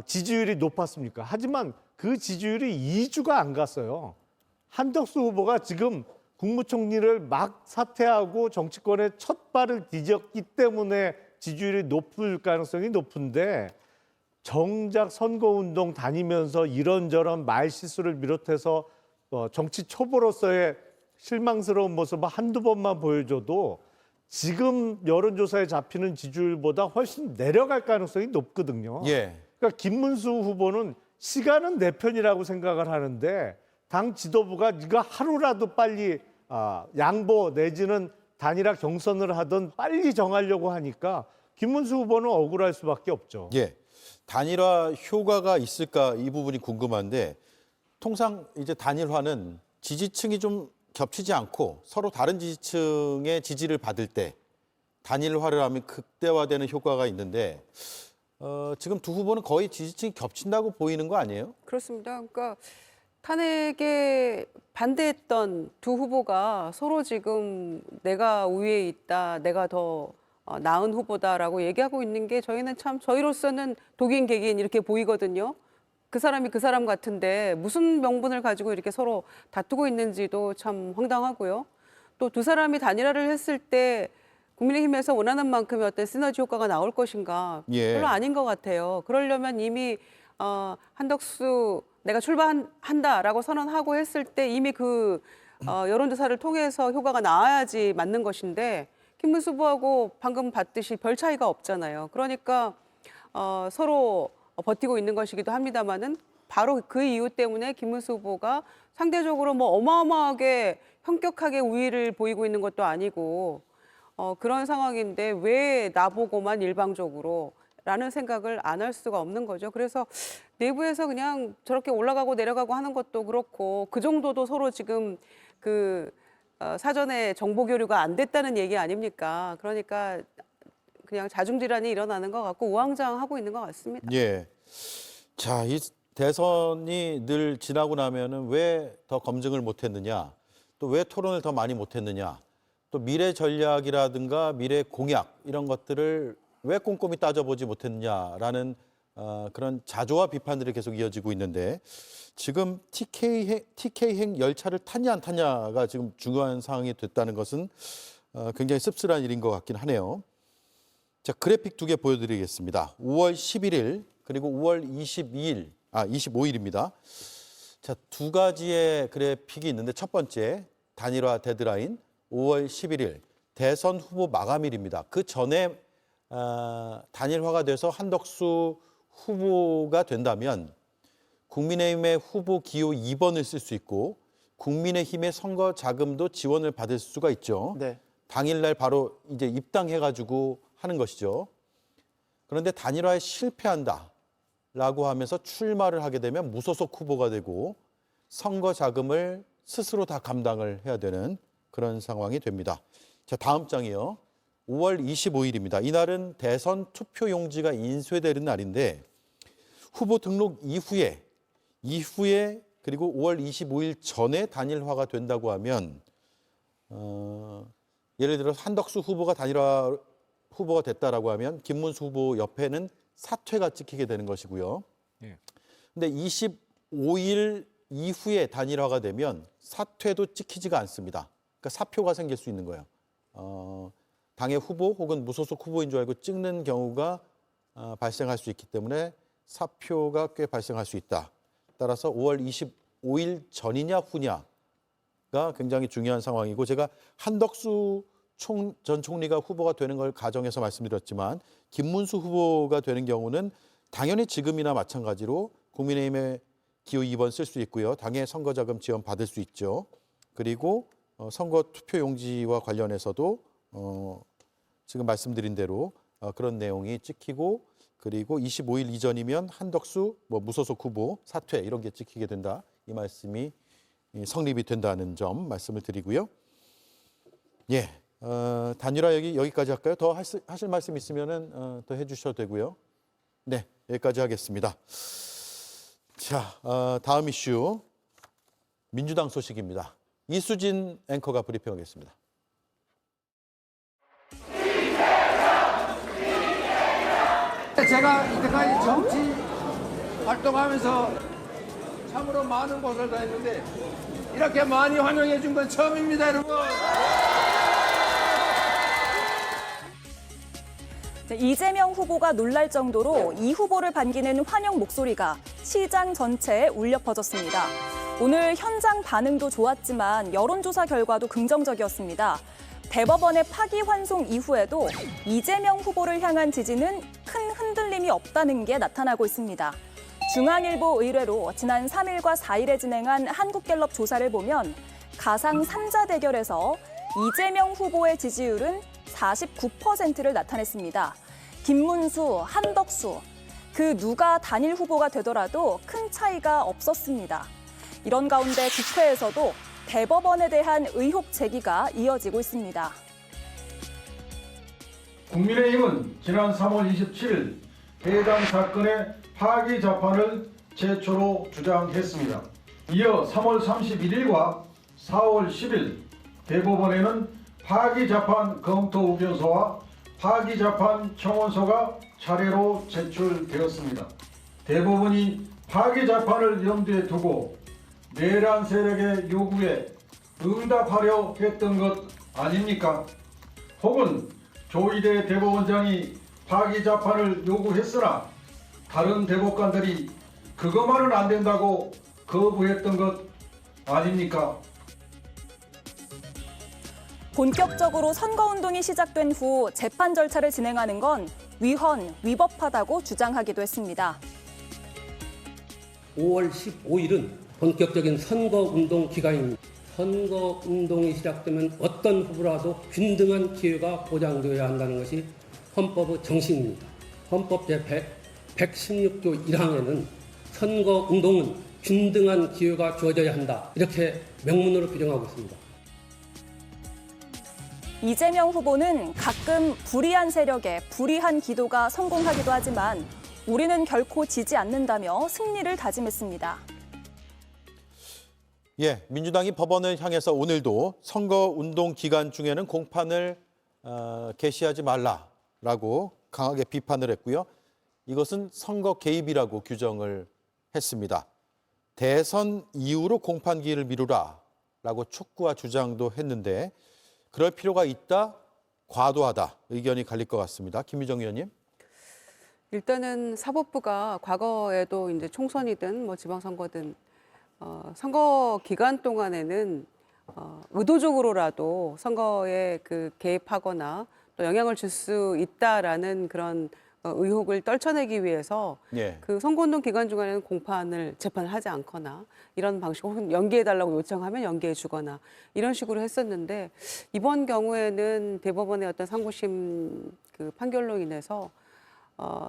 지지율이 높았습니까? 하지만 그 지지율이 2주가 안 갔어요. 한덕수 후보가 지금 국무총리를 막 사퇴하고 정치권에 첫 발을 디뎠기 때문에 지지율이 높을 가능성이 높은데 정작 선거운동 다니면서 이런저런 말실수를 비롯해서 정치 초보로서의 실망스러운 모습을 한두 번만 보여줘도 지금 여론조사에 잡히는 지지율보다 훨씬 내려갈 가능성이 높거든요. 예. 그러니까 김문수 후보는 시간은 내 편이라고 생각을 하는데 당 지도부가 네가 하루라도 빨리 양보 내지는 단일화 경선을 하든 빨리 정하려고 하니까 김문수 후보는 억울할 수밖에 없죠. 예. 단일화 효과가 있을까 이 부분이 궁금한데 통상 이제 단일화는 지지층이 좀 겹치지 않고 서로 다른 지지층의 지지를 받을 때 단일화를 하면 극대화되는 효과가 있는데 지금 두 후보는 거의 지지층이 겹친다고 보이는 거 아니에요? 그렇습니다. 그러니까 탄핵에 반대했던 두 후보가 서로 지금 내가 우위에 있다, 내가 더 나은 후보다라고 얘기하고 있는 게 저희는 참 저희로서는 독인 개긴 이렇게 보이거든요. 그 사람이 그 사람 같은데 무슨 명분을 가지고 이렇게 서로 다투고 있는지도 참 황당하고요. 또 두 사람이 단일화를 했을 때 국민의힘에서 원하는 만큼의 어떤 시너지 효과가 나올 것인가 예. 별로 아닌 것 같아요. 그러려면 이미 한덕수 내가 출마한다라고 선언하고 했을 때 이미 그 여론조사를 통해서 효과가 나와야지 맞는 것인데 김문수 후보하고 방금 봤듯이 별 차이가 없잖아요. 그러니까 서로 버티고 있는 것이기도 합니다만은 바로 그 이유 때문에 김문수 후보가 상대적으로 뭐 어마어마하게 현격하게 우위를 보이고 있는 것도 아니고 그런 상황인데 왜 나보고만 일방적으로 라는 생각을 안 할 수가 없는 거죠. 그래서 내부에서 그냥 저렇게 올라가고 내려가고 하는 것도 그렇고 그 정도도 서로 지금 그 사전에 정보 교류가 안 됐다는 얘기 아닙니까? 그러니까 그냥 자중질환이 일어나는 것 같고 우왕좌왕하고 있는 것 같습니다. 예. 자, 이 대선이 늘 지나고 나면은 왜 더 검증을 못했느냐, 또 왜 토론을 더 많이 못했느냐, 또 미래 전략이라든가 미래 공약 이런 것들을 왜 꼼꼼히 따져보지 못했느냐라는 그런 자조와 비판들이 계속 이어지고 있는데 지금 TK행 열차를 탔냐 안 탔냐가 지금 중요한 상황이 됐다는 것은 굉장히 씁쓸한 일인 것 같긴 하네요. 자, 그래픽 두 개 보여드리겠습니다. 5월 11일 그리고 5월 25일입니다. 자, 두 가지의 그래픽이 있는데 첫 번째 단일화 데드라인 5월 11일 대선 후보 마감일입니다. 그 전에 단일화가 돼서 한덕수 후보가 된다면 국민의힘의 후보 기호 2번을 쓸 수 있고 국민의힘의 선거 자금도 지원을 받을 수가 있죠. 네. 당일날 바로 이제 입당해가지고 하는 것이죠. 그런데 단일화에 실패한다라고 하면서 출마를 하게 되면 무소속 후보가 되고 선거 자금을 스스로 다 감당을 해야 되는 그런 상황이 됩니다. 자, 다음 장이요. 5월 25일입니다. 이날은 대선 투표용지가 인쇄되는 날인데 후보 등록 이후에 그리고 5월 25일 전에 단일화가 된다고 하면 예를 들어서 한덕수 후보가 단일화 후보가 됐다라고 하면 김문수 후보 옆에는 사퇴가 찍히게 되는 것이고요. 근데 25일 이후에 단일화가 되면 사퇴도 찍히지가 않습니다. 그러니까 사표가 생길 수 있는 거예요. 당의 후보 혹은 무소속 후보인 줄 알고 찍는 경우가 발생할 수 있기 때문에 사표가 꽤 발생할 수 있다. 따라서 5월 25일 전이냐 후냐가 굉장히 중요한 상황이고 제가 한덕수 전 총리가 후보가 되는 걸 가정해서 말씀드렸지만 김문수 후보가 되는 경우는 당연히 지금이나 마찬가지로 국민의힘의 기호 2번 쓸 수 있고요. 당의 선거자금 지원 받을 수 있죠. 그리고 선거 투표용지와 관련해서도 지금 말씀드린 대로 그런 내용이 찍히고 그리고 25일 이전이면 한덕수 무소속 후보 사퇴 이런 게 찍히게 된다. 이 말씀이 성립이 된다는 점 말씀을 드리고요. 예, 단일화 여기까지 할까요? 더 하실 말씀 있으면은 더 해주셔도 되고요. 네, 여기까지 하겠습니다. 자, 다음 이슈 민주당 소식입니다. 이수진 앵커가 브리핑하겠습니다. 제가 이때까지 정치 활동하면서 참으로 많은 곳을 다녔는데 이렇게 많이 환영해 준 건 처음입니다, 여러분. 이재명 후보가 놀랄 정도로 이 후보를 반기는 환영 목소리가 시장 전체에 울려 퍼졌습니다. 오늘 현장 반응도 좋았지만 여론조사 결과도 긍정적이었습니다. 대법원의 파기환송 이후에도 이재명 후보를 향한 지지는 큰 흔들림이 없다는 게 나타나고 있습니다. 중앙일보 의뢰로 지난 3일과 4일에 진행한 한국갤럽 조사를 보면 가상 3자 대결에서 이재명 후보의 지지율은 49%를 나타냈습니다. 김문수, 한덕수, 그 누가 단일 후보가 되더라도 큰 차이가 없었습니다. 이런 가운데 국회에서도 대법원에 대한 의혹 제기가 이어지고 있습니다. 국민의힘은 지난 3월 27일 해당 사건의 파기 재판을 최초로 주장했습니다. 이어 3월 31일과 4월 10일 대법원에는 파기 재판 검토 의견서와 파기 재판 청원서가 차례로 제출되었습니다. 대법원이 파기 재판을 염두에 두고 내란 세력의 요구에 응답하려 했던 것 아닙니까? 혹은 조희대 대법원장이 파기 재판을 요구했으나 다른 대법관들이 그것만은 안 된다고 거부했던 것 아닙니까? 본격적으로 선거운동이 시작된 후 재판 절차를 진행하는 건 위헌, 위법하다고 주장하기도 했습니다. 5월 15일은 본격적인 선거운동 기간입니다. 선거운동이 시작되면 어떤 후보라도 균등한 기회가 보장되어야 한다는 것이 헌법의 정신입니다. 헌법 제116조 1항에는 선거운동은 균등한 기회가 주어져야 한다. 이렇게 명문으로 규정하고 있습니다. 이재명 후보는 가끔 불의한 세력에 불의한 기도가 성공하기도 하지만 우리는 결코 지지 않는다며 승리를 다짐했습니다. 예, 민주당이 법원을 향해서 오늘도 선거운동 기간 중에는 공판을 개시하지 말라라고 강하게 비판을 했고요. 이것은 선거 개입이라고 규정을 했습니다. 대선 이후로 공판 기일을 미루라라고 촉구와 주장도 했는데 그럴 필요가 있다, 과도하다 의견이 갈릴 것 같습니다. 김유정 의원님. 일단은 사법부가 과거에도 이제 총선이든 뭐 지방선거든 선거 기간 동안에는 의도적으로라도 선거에 그 개입하거나 또 영향을 줄 수 있다라는 그런 의혹을 떨쳐내기 위해서 예. 그 선거운동 기간 중에는 재판을 하지 않거나 이런 방식 혹은 연기해달라고 요청하면 연기해주거나 이런 식으로 했었는데 이번 경우에는 대법원의 어떤 상고심 그 판결로 인해서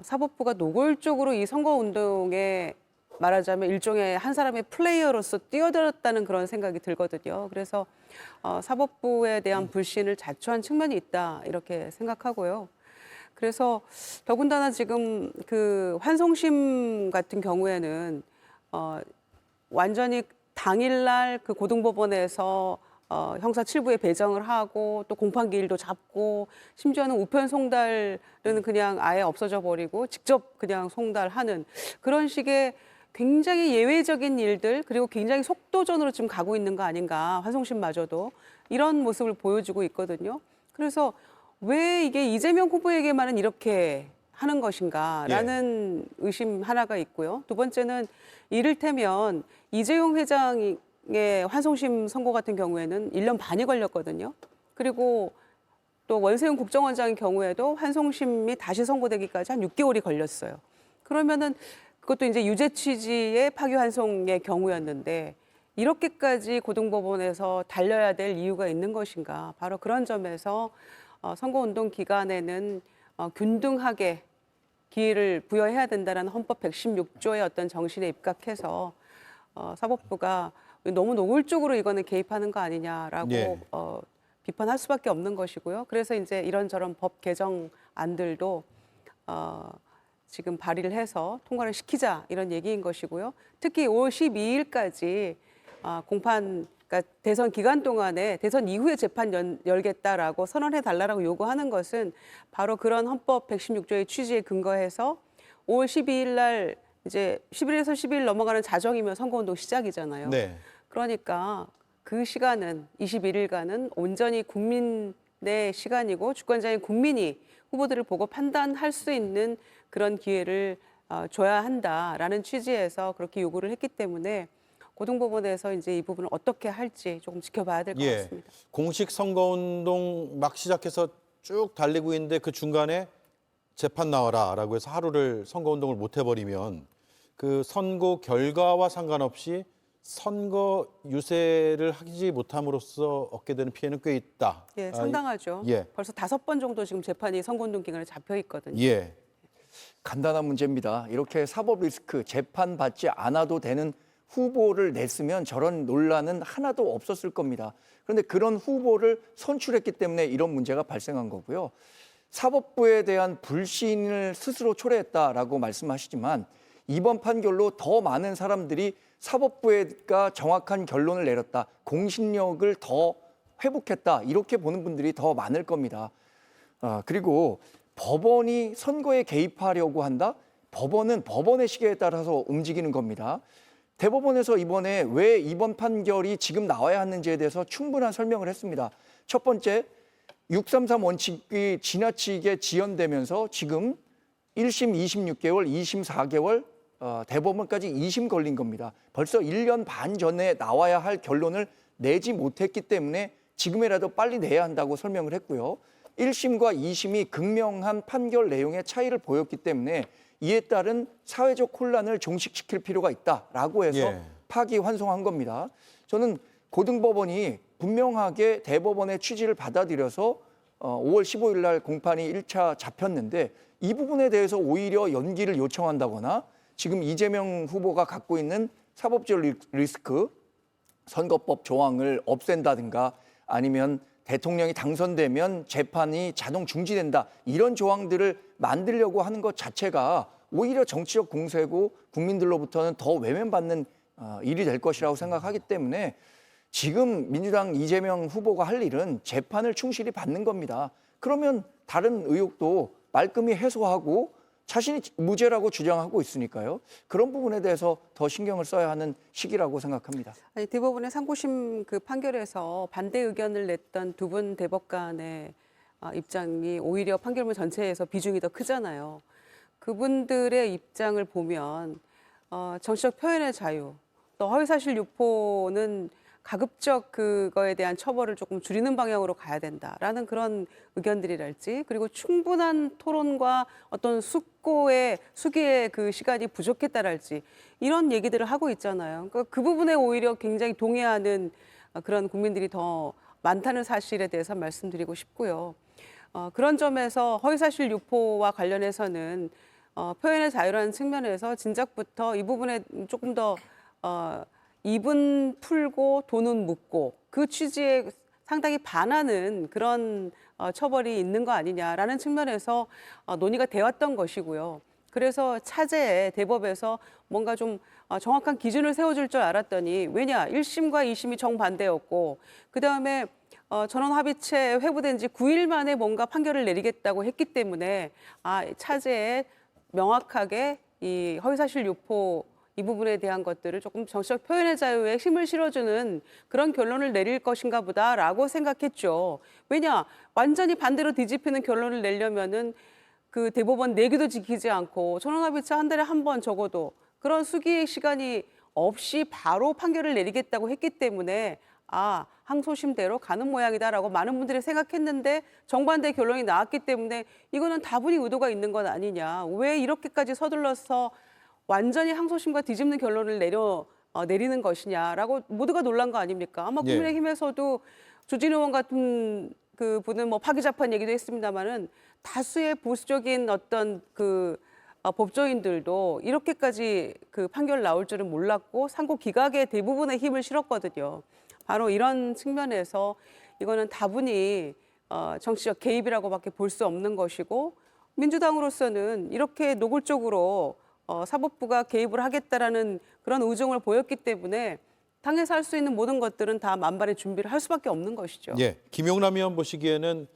사법부가 노골적으로 이 선거운동에 말하자면 일종의 한 사람의 플레이어로서 뛰어들었다는 그런 생각이 들거든요. 그래서 사법부에 대한 불신을 자초한 측면이 있다 이렇게 생각하고요. 그래서 더군다나 지금 그 환송심 같은 경우에는 완전히 당일날 그 고등법원에서 형사 7부에 배정을 하고 또 공판기일도 잡고 심지어는 우편 송달은 그냥 아예 없어져 버리고 직접 그냥 송달하는 그런 식의 굉장히 예외적인 일들 그리고 굉장히 속도전으로 지금 가고 있는 거 아닌가 환송심마저도 이런 모습을 보여주고 있거든요. 그래서 왜 이게 이재명 후보에게만은 이렇게 하는 것인가라는 의심 하나가 있고요. 두 번째는 이를테면 이재용 회장의 환송심 선고 같은 경우에는 1년 반이 걸렸거든요. 그리고 또 원세훈 국정원장의 경우에도 환송심이 다시 선고되기까지 한 6개월이 걸렸어요. 그러면은 그것도 이제 유죄 취지의 파기환송의 경우였는데 이렇게까지 고등법원에서 달려야 될 이유가 있는 것인가? 바로 그런 점에서 선거운동 기간에는 균등하게 기회를 부여해야 된다는 헌법 116조의 어떤 정신에 입각해서 사법부가 너무 노골적으로 이거는 개입하는 거 아니냐라고 예. 비판할 수밖에 없는 것이고요. 그래서 이제 이런저런 법 개정안들도 지금 발의를 해서 통과를 시키자 이런 얘기인 것이고요. 특히 5월 12일까지 그러니까 대선 기간 동안에 대선 이후에 재판 열겠다라고 선언해 달라고 요구하는 것은 바로 그런 헌법 116조의 취지에 근거해서 5월 12일 날 이제 11일에서 12일 넘어가는 자정이면 선거운동 시작이잖아요. 네. 그러니까 그 시간은 21일간은 온전히 국민의 시간이고 주권자인 국민이 후보들을 보고 판단할 수 있는 그런 기회를 줘야 한다라는 취지에서 그렇게 요구를 했기 때문에 고등법원에서 이제 이 부분을 어떻게 할지 조금 지켜봐야 될 것 같습니다. 공식 선거운동 막 시작해서 쭉 달리고 있는데 그 중간에 재판 나와라라고 해서 하루를 선거운동을 못 해버리면 그 선거 결과와 상관없이 선거 유세를 하지 못함으로써 얻게 되는 피해는 꽤 있다. 예, 상당하죠. 예. 벌써 5번 정도 지금 재판이 선거운동 기간에 잡혀 있거든요. 예. 간단한 문제입니다. 이렇게 사법 리스크 재판받지 않아도 되는 후보를 냈으면 저런 논란은 하나도 없었을 겁니다. 그런데 그런 후보를 선출했기 때문에 이런 문제가 발생한 거고요. 사법부에 대한 불신을 스스로 초래했다라고 말씀하시지만 이번 판결로 더 많은 사람들이 사법부가 정확한 결론을 내렸다. 공신력을 더 회복했다. 이렇게 보는 분들이 더 많을 겁니다. 그리고 법원이 선거에 개입하려고 한다? 법원은 법원의 시계에 따라서 움직이는 겁니다. 대법원에서 이번에 왜 이번 판결이 지금 나와야 하는지에 대해서 충분한 설명을 했습니다. 첫 번째, 633 원칙이 지나치게 지연되면서 지금 1심 26개월, 2심 4개월, 대법원까지 2심 걸린 겁니다. 벌써 1년 반 전에 나와야 할 결론을 내지 못했기 때문에 지금이라도 빨리 내야 한다고 설명을 했고요. 1심과 2심이 극명한 판결 내용의 차이를 보였기 때문에 이에 따른 사회적 혼란을 종식시킬 필요가 있다라고 해서 예. 파기환송한 겁니다. 저는 고등법원이 분명하게 대법원의 취지를 받아들여서 5월 15일 날 공판이 1차 잡혔는데 이 부분에 대해서 오히려 연기를 요청한다거나 지금 이재명 후보가 갖고 있는 사법적 리스크, 선거법 조항을 없앤다든가 아니면 대통령이 당선되면 재판이 자동 중지된다. 이런 조항들을 만들려고 하는 것 자체가 오히려 정치적 공세고 국민들로부터는 더 외면받는 일이 될 것이라고 생각하기 때문에 지금 민주당 이재명 후보가 할 일은 재판을 충실히 받는 겁니다. 그러면 다른 의혹도 말끔히 해소하고 자신이 무죄라고 주장하고 있으니까요. 그런 부분에 대해서 더 신경을 써야 하는 시기라고 생각합니다. 아니, 대법원의 상고심 그 판결에서 반대 의견을 냈던 두 분 대법관의 입장이 오히려 판결문 전체에서 비중이 더 크잖아요. 그분들의 입장을 보면 정치적 표현의 자유, 또 허위사실 유포는 가급적 그거에 대한 처벌을 조금 줄이는 방향으로 가야 된다라는 그런 의견들이랄지, 그리고 충분한 토론과 어떤 수기의 그 시간이 부족했다랄지 이런 얘기들을 하고 있잖아요. 그러니까 그 부분에 오히려 굉장히 동의하는 그런 국민들이 더 많다는 사실에 대해서 말씀드리고 싶고요. 그런 점에서 허위사실 유포와 관련해서는 표현의 자유라는 측면에서 진작부터 이 부분에 조금 더 입은 풀고 돈은 묻고 그 취지에 상당히 반하는 그런 처벌이 있는 거 아니냐라는 측면에서 논의가 되었던 것이고요. 그래서 차제에 대법에서 뭔가 좀 정확한 기준을 세워줄 줄 알았더니, 왜냐, 1심과 2심이 정반대였고 그다음에 전원합의체 회부된 지 9일 만에 뭔가 판결을 내리겠다고 했기 때문에 차제에 명확하게 이 허위사실 유포 이 부분에 대한 것들을 조금 정치적 표현의 자유에 힘을 실어주는 그런 결론을 내릴 것인가 보다라고 생각했죠. 왜냐, 완전히 반대로 뒤집히는 결론을 내려면은 그 대법원 내규도 지키지 않고 전원합의체 한 달에 한 번 적어도 그런 수기 시간이 없이 바로 판결을 내리겠다고 했기 때문에 항소심대로 가는 모양이다라고 많은 분들이 생각했는데 정반대 결론이 나왔기 때문에 이거는 다분히 의도가 있는 건 아니냐. 왜 이렇게까지 서둘러서 완전히 항소심과 뒤집는 결론을 내리는 것이냐라고 모두가 놀란 거 아닙니까? 아마 국민의힘에서도 조진 의원 같은 그 분은 뭐 파기자판 얘기도 했습니다만은 다수의 보수적인 어떤 그 법조인들도 이렇게까지 그 판결 나올 줄은 몰랐고 상고 기각에 대부분의 힘을 실었거든요. 바로 이런 측면에서 이거는 다분히 정치적 개입이라고밖에 볼 수 없는 것이고, 민주당으로서는 이렇게 노골적으로 사법부가 개입을 하겠다라는 그런 의중을 보였기 때문에 당에서 할 수 있는 모든 것들은 다 만반의 준비를 할 수밖에 없는 것이죠. 예, 김용남 의원 보시기에는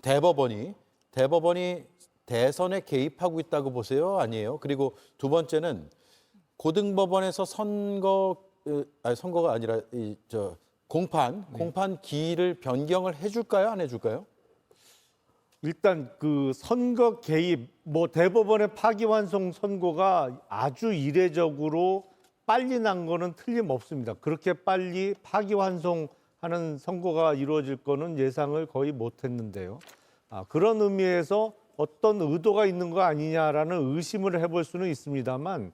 대법원이 대선에 개입하고 있다고 보세요? 아니에요? 그리고 두 번째는 고등법원에서 선거가 아니라 공판 기일을 변경을 해줄까요? 안 해줄까요? 일단 그 선거 개입, 대법원의 파기환송 선고가 아주 이례적으로 빨리 난 거는 틀림없습니다. 그렇게 빨리 파기환송하는 선고가 이루어질 거는 예상을 거의 못했는데요. 그런 의미에서 어떤 의도가 있는 거 아니냐라는 의심을 해볼 수는 있습니다만,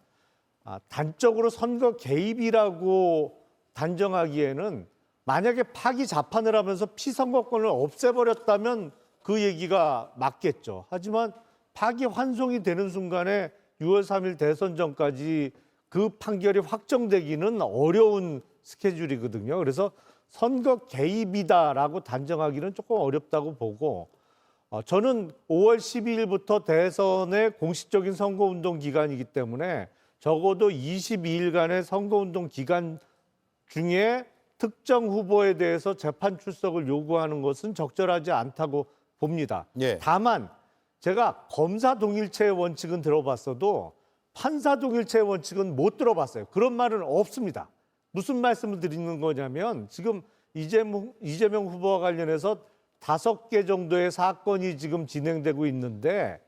단적으로 선거 개입이라고 단정하기에는 만약에 파기 자판을 하면서 피선거권을 없애버렸다면 그 얘기가 맞겠죠. 하지만 파기 환송이 되는 순간에 6월 3일 대선 전까지 그 판결이 확정되기는 어려운 스케줄이거든요. 그래서 선거 개입이다라고 단정하기는 조금 어렵다고 보고, 저는 5월 12일부터 대선의 공식적인 선거운동 기간이기 때문에 적어도 22일간의 선거운동 기간 중에 특정 후보에 대해서 재판 출석을 요구하는 것은 적절하지 않다고 봅니다. 예. 다만 제가 검사 동일체의 원칙은 들어봤어도 판사 동일체의 원칙은 못 들어봤어요. 그런 말은 없습니다. 무슨 말씀을 드리는 거냐면, 지금 이재명 후보와 관련해서 5개 정도의 사건이 지금 진행되고 있는데,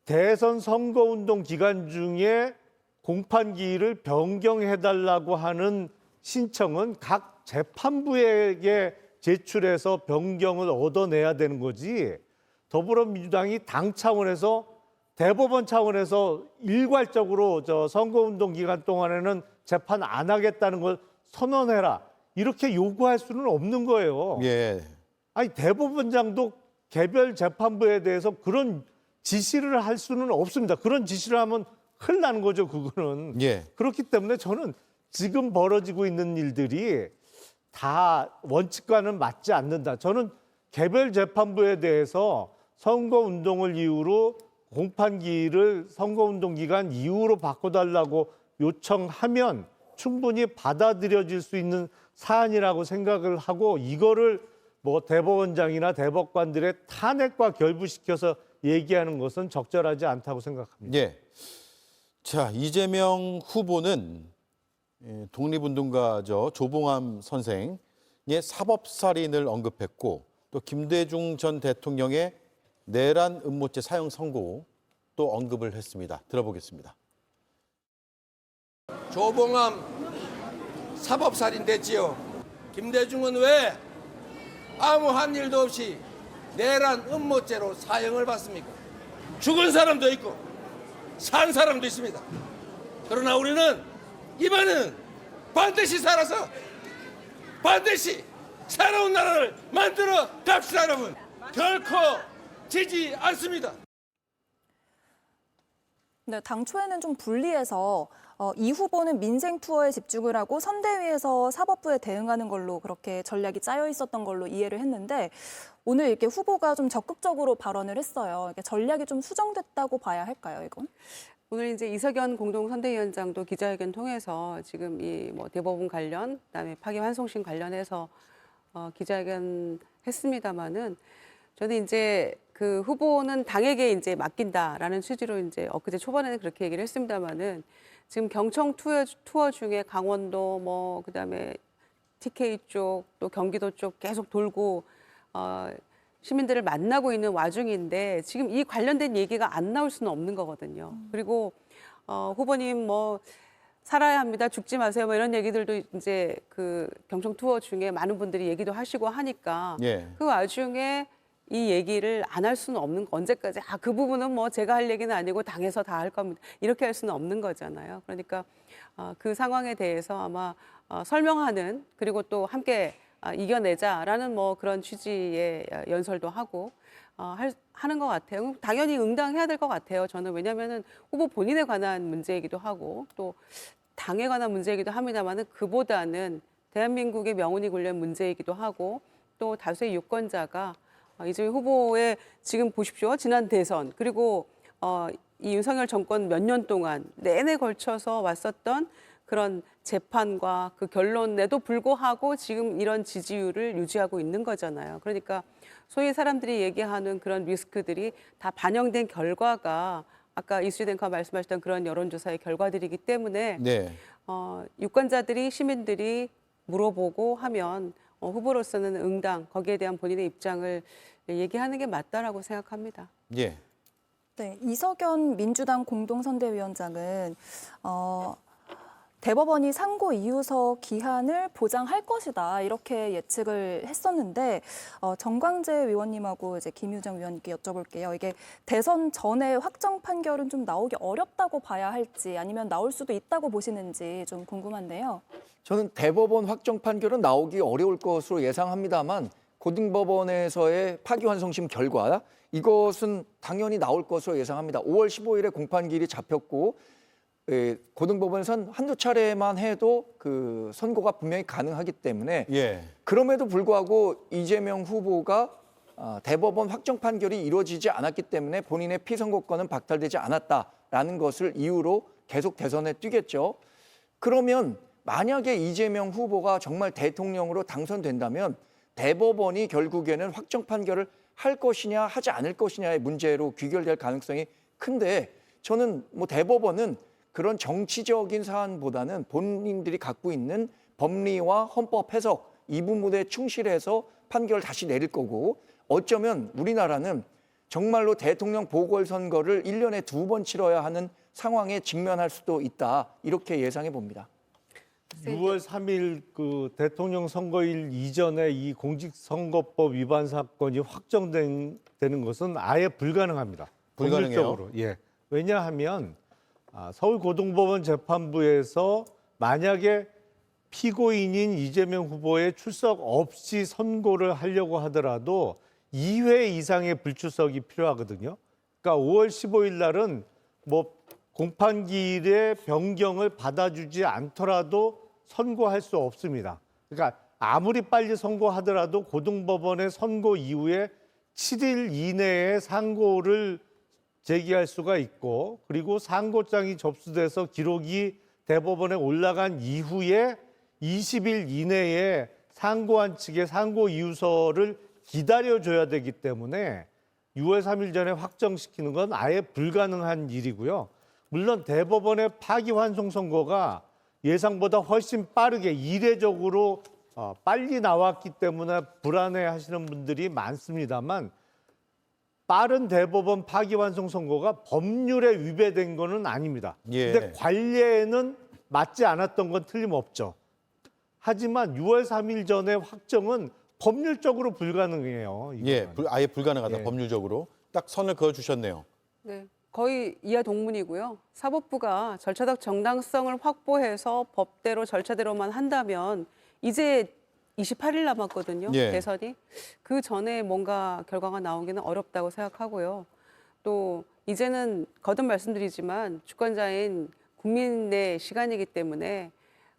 대선 선거운동 기간 중에 공판기일을 변경해달라고 하는 신청은 각 재판부에게 제출해서 변경을 얻어내야 되는 거지, 더불어민주당이 당 차원에서 대법원 차원에서 일괄적으로 선거운동 기간 동안에는 재판 안 하겠다는 걸 선언해라, 이렇게 요구할 수는 없는 거예요. 예. 아니, 대법원장도 개별 재판부에 대해서 그런 지시를 할 수는 없습니다. 그런 지시를 하면 큰일 나는 거죠, 그거는. 예. 그렇기 때문에 저는 지금 벌어지고 있는 일들이 다 원칙과는 맞지 않는다. 저는 개별 재판부에 대해서 선거운동을 이유로 공판기일을 선거운동 기간 이후로 바꿔달라고 요청하면 충분히 받아들여질 수 있는 사안이라고 생각을 하고, 이거를 대법원장이나 대법관들의 탄핵과 결부시켜서 얘기하는 것은 적절하지 않다고 생각합니다. 예. 자, 이재명 후보는 독립운동가죠. 조봉암 선생의 사법살인을 언급했고, 또 김대중 전 대통령의 내란 음모죄 사형 선고 또 언급을 했습니다. 들어보겠습니다. 조봉암 사법살인 됐지요. 김대중은 왜 아무한 일도 없이 내란 음모죄로 사형을 받습니까? 죽은 사람도 있고 산 사람도 있습니다. 그러나 우리는 이번에는 반드시 살아서 반드시 새로운 나라를 만들어 갑시다, 여러분. 결코 지지 않습니다. 네, 당초에는 좀 분리해서 이 후보는 민생 투어에 집중을 하고 선대위에서 사법부에 대응하는 걸로 그렇게 전략이 짜여 있었던 걸로 이해를 했는데 오늘 이렇게 후보가 좀 적극적으로 발언을 했어요. 이게 전략이 좀 수정됐다고 봐야 할까요, 이건? 오늘 이제 이석연 공동선대위원장도 기자회견 통해서 지금 이 뭐 대법원 관련, 그다음에 파기환송심 관련해서 기자회견 했습니다마는 저는 이제 그 후보는 당에게 이제 맡긴다라는 취지로 이제 엊그제 초반에는 그렇게 얘기를 했습니다마는 지금 경청 투어 중에 강원도 뭐 그다음에 TK 쪽 또 경기도 쪽 계속 돌고 시민들을 만나고 있는 와중인데 지금 이 관련된 얘기가 안 나올 수는 없는 거거든요. 그리고 후보님 뭐 살아야 합니다. 죽지 마세요. 뭐 이런 얘기들도 이제 그 경청 투어 중에 많은 분들이 얘기도 하시고 하니까 예. 그 와중에 이 얘기를 안 할 수는 없는 거. 언제까지 그 부분은 뭐 제가 할 얘기는 아니고 당에서 다 할 겁니다. 이렇게 할 수는 없는 거잖아요. 그러니까 그 상황에 대해서 아마 설명하는 그리고 또 함께 이겨내자라는 뭐 그런 취지의 연설도 하고 하는 것 같아요. 당연히 응당해야 될 것 같아요. 저는 왜냐하면은 후보 본인에 관한 문제이기도 하고 또 당에 관한 문제이기도 합니다만은 그보다는 대한민국의 명운이 걸린 문제이기도 하고 또 다수의 유권자가 이재명 후보의 지금 보십시오. 지난 대선 그리고 이 윤석열 정권 몇 년 동안 내내 걸쳐서 왔었던 그런 재판과 그 결론에도 불구하고 지금 이런 지지율을 유지하고 있는 거잖아요. 그러니까 소위 사람들이 얘기하는 그런 리스크들이 다 반영된 결과가 아까 이수지 앵커가 말씀하셨던 그런 여론조사의 결과들이기 때문에 네. 유권자들이 시민들이 물어보고 하면 후보로서는 응당 거기에 대한 본인의 입장을 얘기하는 게 맞다라고 생각합니다. 예. 네, 이석연 민주당 공동선대위원장은 대법원이 상고 이유서 기한을 보장할 것이다 이렇게 예측을 했었는데 정광재 의원님하고 이제 김유정 위원님께 여쭤볼게요. 이게 대선 전에 확정 판결은 좀 나오기 어렵다고 봐야 할지 아니면 나올 수도 있다고 보시는지 좀 궁금한데요. 저는 대법원 확정 판결은 나오기 어려울 것으로 예상합니다만 고등법원에서의 파기환송심 결과 이것은 당연히 나올 것으로 예상합니다. 5월 15일에 공판기일이 잡혔고 고등법원에선 한두 차례만 해도 그 선고가 분명히 가능하기 때문에 예. 그럼에도 불구하고 이재명 후보가 대법원 확정 판결이 이루어지지 않았기 때문에 본인의 피선거권은 박탈되지 않았다라는 것을 이유로 계속 대선에 뛰겠죠. 그러면 만약에 이재명 후보가 정말 대통령으로 당선된다면 대법원이 결국에는 확정 판결을 할 것이냐 하지 않을 것이냐의 문제로 귀결될 가능성이 큰데 저는 뭐 대법원은 그런 정치적인 사안보다는 본인들이 갖고 있는 법리와 헌법 해석 이 부분에 충실해서 판결을 다시 내릴 거고 어쩌면 우리나라는 정말로 대통령 보궐선거를 1년에 2번 치러야 하는 상황에 직면할 수도 있다 이렇게 예상해 봅니다. 6월 3일 그 대통령 선거일 이전에 이 공직선거법 위반 사건이 확정되는 것은 아예 불가능합니다. 불가능해요? 법률적으로. 예. 왜냐하면 서울고등법원 재판부에서 만약에 피고인인 이재명 후보의 출석 없이 선고를 하려고 하더라도 2회 이상의 불출석이 필요하거든요. 그러니까 5월 15일 날은 뭐 공판기일의 변경을 받아주지 않더라도 선고할 수 없습니다. 그러니까 아무리 빨리 선고하더라도 고등법원의 선고 이후에 7일 이내에 상고를 제기할 수가 있고 그리고 상고장이 접수돼서 기록이 대법원에 올라간 이후에 20일 이내에 상고한 측의 상고 이유서를 기다려줘야 되기 때문에 6월 3일 전에 확정시키는 건 아예 불가능한 일이고요. 물론 대법원의 파기환송 선고가 예상보다 훨씬 빠르게 이례적으로 빨리 나왔기 때문에 불안해하시는 분들이 많습니다만 빠른 대법원 파기환송 선고가 법률에 위배된 거는 아닙니다. 예. 근데 관례에는 맞지 않았던 건 틀림없죠. 하지만 6월 3일 전에 확정은 법률적으로 불가능해요. 이거는. 예, 아예 불가능하다 예. 법률적으로. 딱 선을 그어 주셨네요. 네, 거의 이하 동문이고요. 사법부가 절차적 정당성을 확보해서 법대로 절차대로만 한다면 이제 28일 남았거든요. 예. 대선이. 그 전에 뭔가 결과가 나오기는 어렵다고 생각하고요. 또 이제는 거듭 말씀드리지만 주권자인 국민의 시간이기 때문에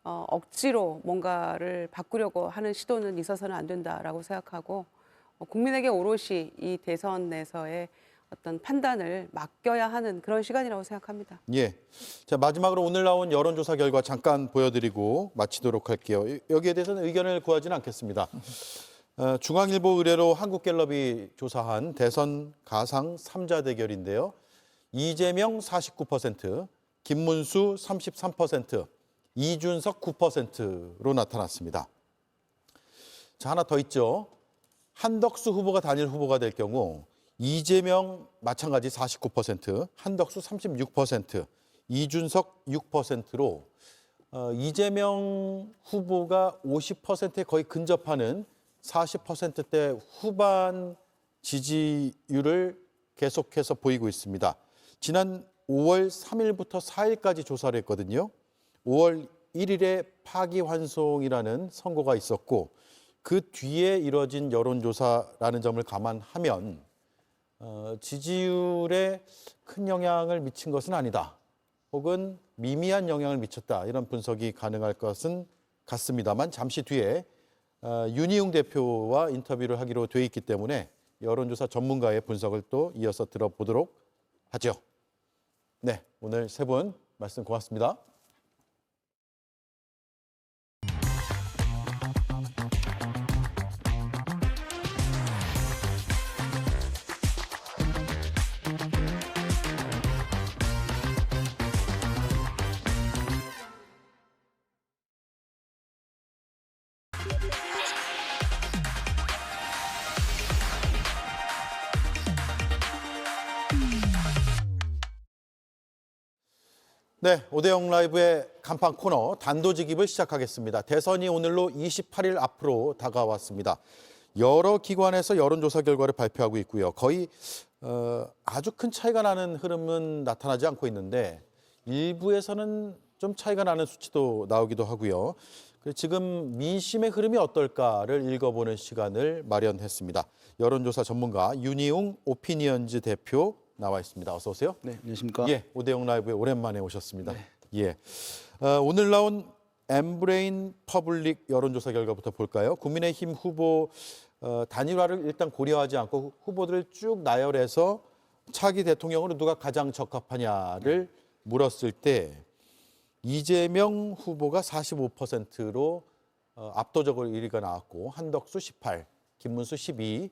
억지로 뭔가를 바꾸려고 하는 시도는 있어서는 안 된다라고 생각하고 국민에게 오롯이 이 대선에서의 어떤 판단을 맡겨야 하는 그런 시간이라고 생각합니다. 예. 자, 마지막으로 오늘 나온 여론조사 결과 잠깐 보여드리고 마치도록 할게요. 여기에 대해서는 의견을 구하지는 않겠습니다. 중앙일보 의뢰로 한국갤럽이 조사한 대선 가상 3자 대결인데요. 이재명 49%, 김문수 33%, 이준석 9%로 나타났습니다. 자, 하나 더 있죠. 한덕수 후보가 단일 후보가 될 경우 이재명 마찬가지 49%, 한덕수 36%, 이준석 6%로 이재명 후보가 50%에 거의 근접하는 40%대 후반 지지율을 계속해서 보이고 있습니다. 지난 5월 3일부터 4일까지 조사를 했거든요. 5월 1일에 파기환송이라는 선고가 있었고 그 뒤에 이뤄진 여론조사라는 점을 감안하면 지지율에 큰 영향을 미친 것은 아니다. 혹은 미미한 영향을 미쳤다. 이런 분석이 가능할 것은 같습니다만 잠시 뒤에 윤희웅 대표와 인터뷰를 하기로 돼 있기 때문에 여론조사 전문가의 분석을 또 이어서 들어보도록 하죠. 네, 오늘 세 분 말씀 고맙습니다. 네, 오대영 라이브의 간판 코너 단도직입을 시작하겠습니다. 대선이 오늘로 28일 앞으로 다가왔습니다. 여러 기관에서 여론조사 결과를 발표하고 있고요. 거의 아주 큰 차이가 나는 흐름은 나타나지 않고 있는데 일부에서는 좀 차이가 나는 수치도 나오기도 하고요. 지금 민심의 흐름이 어떨까를 읽어보는 시간을 마련했습니다. 여론조사 전문가 윤희웅 오피니언즈 대표 나와 있습니다. 어서 오세요. 네, 안녕하십니까. 예, 오대영 라이브에 오랜만에 오셨습니다. 네. 예, 오늘 나온 엠브레인 퍼블릭 여론조사 결과부터 볼까요? 국민의힘 후보 단일화를 일단 고려하지 않고 후보들을 쭉 나열해서 차기 대통령으로 누가 가장 적합하냐를 물었을 때 이재명 후보가 45%로 압도적으로 1위가 나왔고 한덕수 18, 김문수 12,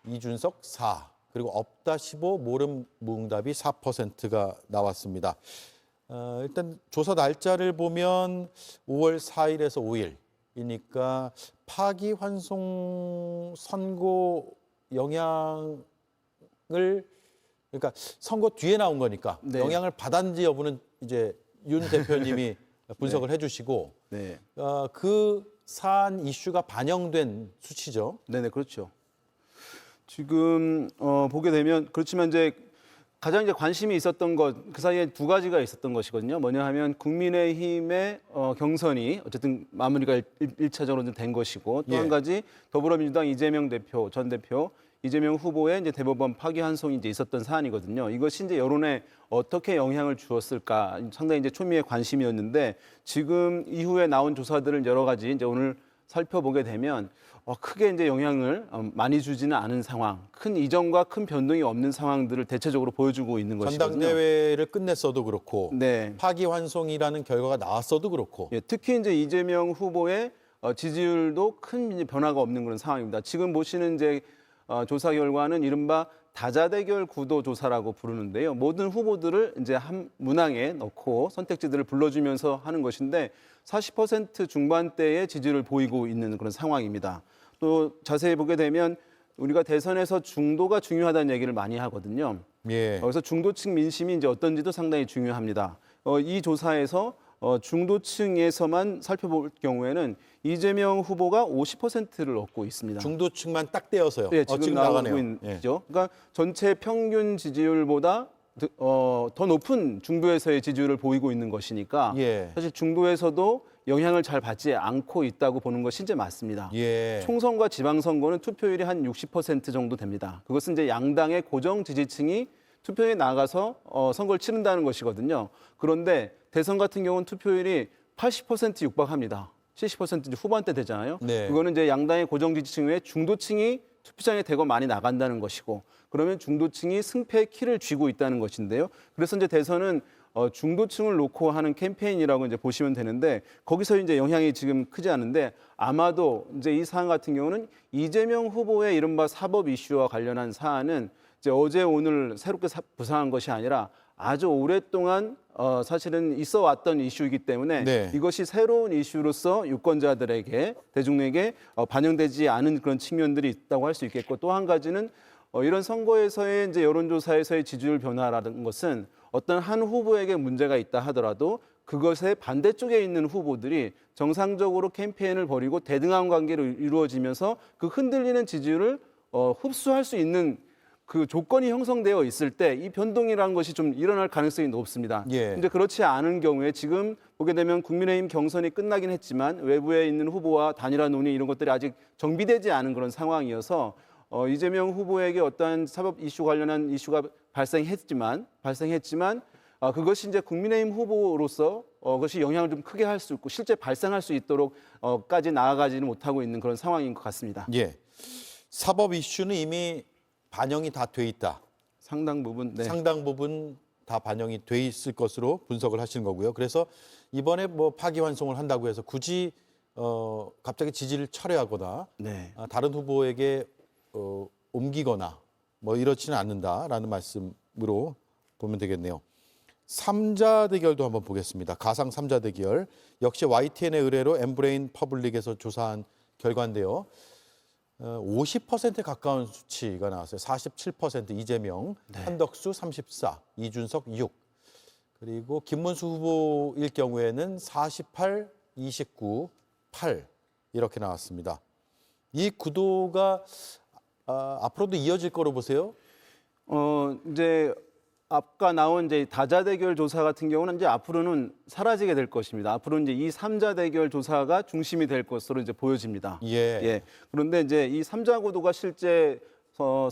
이준석 4, 그리고 없다 15, 모름 무응답이 4%가 나왔습니다. 일단 조사 날짜를 보면 5월 4일에서 5일이니까 파기환송 선고 영향을 그러니까 선거 뒤에 나온 거니까 네. 영향을 받았는지 여부는 이제 윤 대표님이 분석을 해주시고 네. 그 사안 이슈가 반영된 수치죠. 네네, 그렇죠. 지금 보게 되면 그렇지만 이제 가장 이제 관심이 있었던 것 그 사이에 두 가지가 있었던 것이거든요. 뭐냐 하면 국민의힘의 경선이 어쨌든 마무리가 1차적으로 된 것이고 또 한 예. 가지 더불어민주당 이재명 대표 전 대표 이재명 후보의 이제 대법원 파기환송이 이제 있었던 사안이거든요. 이것이 이제 여론에 어떻게 영향을 주었을까 상당히 이제 초미의 관심이었는데 지금 이후에 나온 조사들을 여러 가지 이제 오늘 살펴보게 되면 크게 이제 영향을 많이 주지는 않은 상황, 큰 이전과 큰 변동이 없는 상황들을 대체적으로 보여주고 있는 것이거든요. 전당대회를 끝냈어도 그렇고 네. 파기환송이라는 결과가 나왔어도 그렇고 예, 특히 이제 이재명 후보의 지지율도 큰 이제 변화가 없는 그런 상황입니다. 지금 보시는 이제 조사 결과는 이른바 다자대결 구도 조사라고 부르는데요. 모든 후보들을 이제 한 문항에 넣고 선택지들을 불러주면서 하는 것인데 40% 중반대의 지지를 보이고 있는 그런 상황입니다. 또 자세히 보게 되면 우리가 대선에서 중도가 중요하다는 얘기를 많이 하거든요. 예. 그래서 중도층 민심이 이제 어떤지도 상당히 중요합니다. 이 조사에서 중도층에서만 살펴볼 경우에는 이재명 후보가 50%를 얻고 있습니다. 중도층만 딱 떼어서요. 네, 지금 나오고 나가네요. 있죠. 그러니까 전체 평균 지지율보다 더 높은 중도에서의 지지율을 보이고 있는 것이니까 예. 사실 중도에서도 영향을 잘 받지 않고 있다고 보는 것이 이제 맞습니다. 예. 총선과 지방선거는 투표율이 한 60% 정도 됩니다. 그것은 이제 양당의 고정 지지층이 투표에 나가서 선거를 치른다는 것이거든요. 그런데 대선 같은 경우는 투표율이 80% 육박합니다. 70% 이제 후반대 되잖아요. 네. 그거는 이제 양당의 고정 지지층 외에 중도층이 투표장에 대거 많이 나간다는 것이고, 그러면 중도층이 승패의 키를 쥐고 있다는 것인데요. 그래서 이제 대선은 중도층을 놓고 하는 캠페인이라고 이제 보시면 되는데, 거기서 이제 영향이 지금 크지 않은데, 아마도 이제 이 사안 같은 경우는 이재명 후보의 이른바 사법 이슈와 관련한 사안은 이제 어제 오늘 새롭게 부상한 것이 아니라 아주 오랫동안 사실은 있어 왔던 이슈이기 때문에 네. 이것이 새로운 이슈로서 유권자들에게, 대중에게 반영되지 않은 그런 측면들이 있다고 할 수 있겠고, 또 한 가지는 이런 선거에서의 이제 여론조사에서의 지지율 변화라는 것은 어떤 한 후보에게 문제가 있다 하더라도 그것의 반대쪽에 있는 후보들이 정상적으로 캠페인을 벌이고 대등한 관계로 이루어지면서 그 흔들리는 지지율을 흡수할 수 있는 그 조건이 형성되어 있을 때 이 변동이라는 것이 좀 일어날 가능성이 높습니다. 예. 근데 그렇지 않은 경우에 지금 보게 되면 국민의힘 경선이 끝나긴 했지만 외부에 있는 후보와 단일화 논의 이런 것들이 아직 정비되지 않은 그런 상황이어서 이재명 후보에게 어떠한 사법 이슈 관련한 이슈가 발생했지만 그것이 이제 국민의힘 후보로서 그것이 영향을 좀 크게 할 수 있고 실제 발생할 수 있도록까지 나아가지는 못하고 있는 그런 상황인 것 같습니다. 예. 사법 이슈는 이미 반영이 다 돼 있다. 상당 부분, 네. 상당 부분 다 반영이 돼 있을 것으로 분석을 하시는 거고요. 그래서 이번에 뭐 파기환송을 한다고 해서 굳이 갑자기 지지를 철회하거나 네. 다른 후보에게 옮기거나 뭐 이렇지는 않는다라는 말씀으로 보면 되겠네요. 3자 대결도 한번 보겠습니다. 가상 3자 대결. 역시 YTN의 의뢰로 엠브레인 퍼블릭에서 조사한 결과인데요. 50%에 가까운 수치가 나왔어요. 47% 이재명, 네. 한덕수 34, 이준석 6. 그리고 김문수 후보일 경우에는 48, 29, 8 이렇게 나왔습니다. 이 구도가 앞으로도 이어질 거로 보세요? 이제 아까 나온 이제 다자 대결 조사 같은 경우는 이제 앞으로는 사라지게 될 것입니다. 앞으로 이제 이 3자 대결 조사가 중심이 될 것으로 이제 보여집니다. 예. 그런데 이제 이 3자 구도가 실제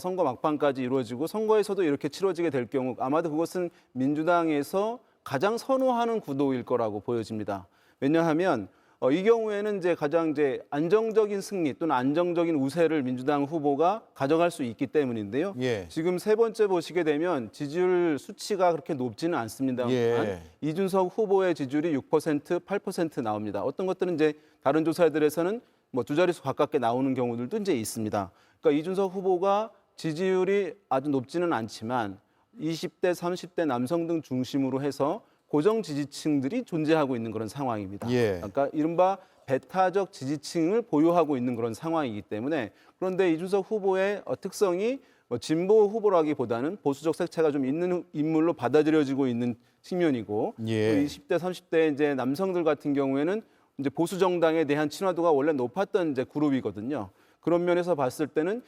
선거 막판까지 이루어지고 선거에서도 이렇게 치러지게 될 경우 아마도 그것은 민주당에서 가장 선호하는 구도일 거라고 보여집니다. 왜냐하면 이 경우에는 이제 가장 이제 안정적인 승리 또는 안정적인 우세를 민주당 후보가 가져갈 수 있기 때문인데요. 예. 지금 세 번째 보시게 되면 지지율 수치가 그렇게 높지는 않습니다만 예. 이준석 후보의 지지율이 6%, 8% 나옵니다. 어떤 것들은 이제 다른 조사들에서는 뭐 두 자릿수 가깝게 나오는 경우들도 이제 있습니다. 그러니까 이준석 후보가 지지율이 아주 높지는 않지만 20대, 30대 남성 등 중심으로 해서 고정 지지층들이 존재하고 있는 그런 상황입니다. 예. 그러니까 이른바 배타적 지지층을 보유하고 있는 그런 상황이기 때문에 그런데 이준석 후보의 특성이 진보 후보라기보다는 보수적 색채가 좀 있는 인물로 받아들여지고 있는 측면이고 예. 또 20대, 30대 이제 남성들 같은 경우에는 이제 보수 정당에 대한 친화도가 원래 높았던 이제 그룹이거든요. 그런 면에서 봤을 때는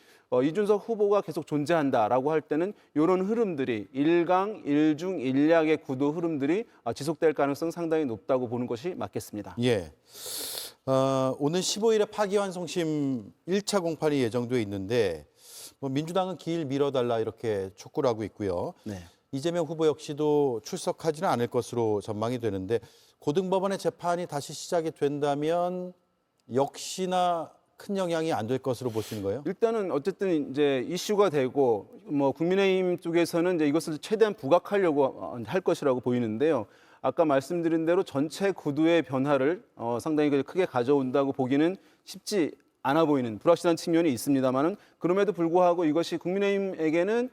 이준석 후보가 계속 존재한다라고 할 때는 이런 흐름들이 일강, 일중, 일약의 구도 흐름들이 지속될 가능성 상당히 높다고 보는 것이 맞겠습니다. 예. 오는 15일에 파기환송심 1차 공판이 예정돼 있는데 뭐 민주당은 길 밀어달라 이렇게 촉구를 하고 있고요. 네. 이재명 후보 역시도 출석하지는 않을 것으로 전망이 되는데 고등법원의 재판이 다시 시작이 된다면 역시나 큰 영향이 안 될 것으로 보시는 거예요? 일단은 어쨌든 이제 이슈가 되고 뭐 국민의힘 쪽에서는 이제 이것을 최대한 부각하려고 할 것이라고 보이는데요. 아까 말씀드린 대로 전체 구도의 변화를 상당히 크게 가져온다고 보기는 쉽지 않아 보이는 불확실한 측면이 있습니다만은 그럼에도 불구하고 이것이 국민의힘에게는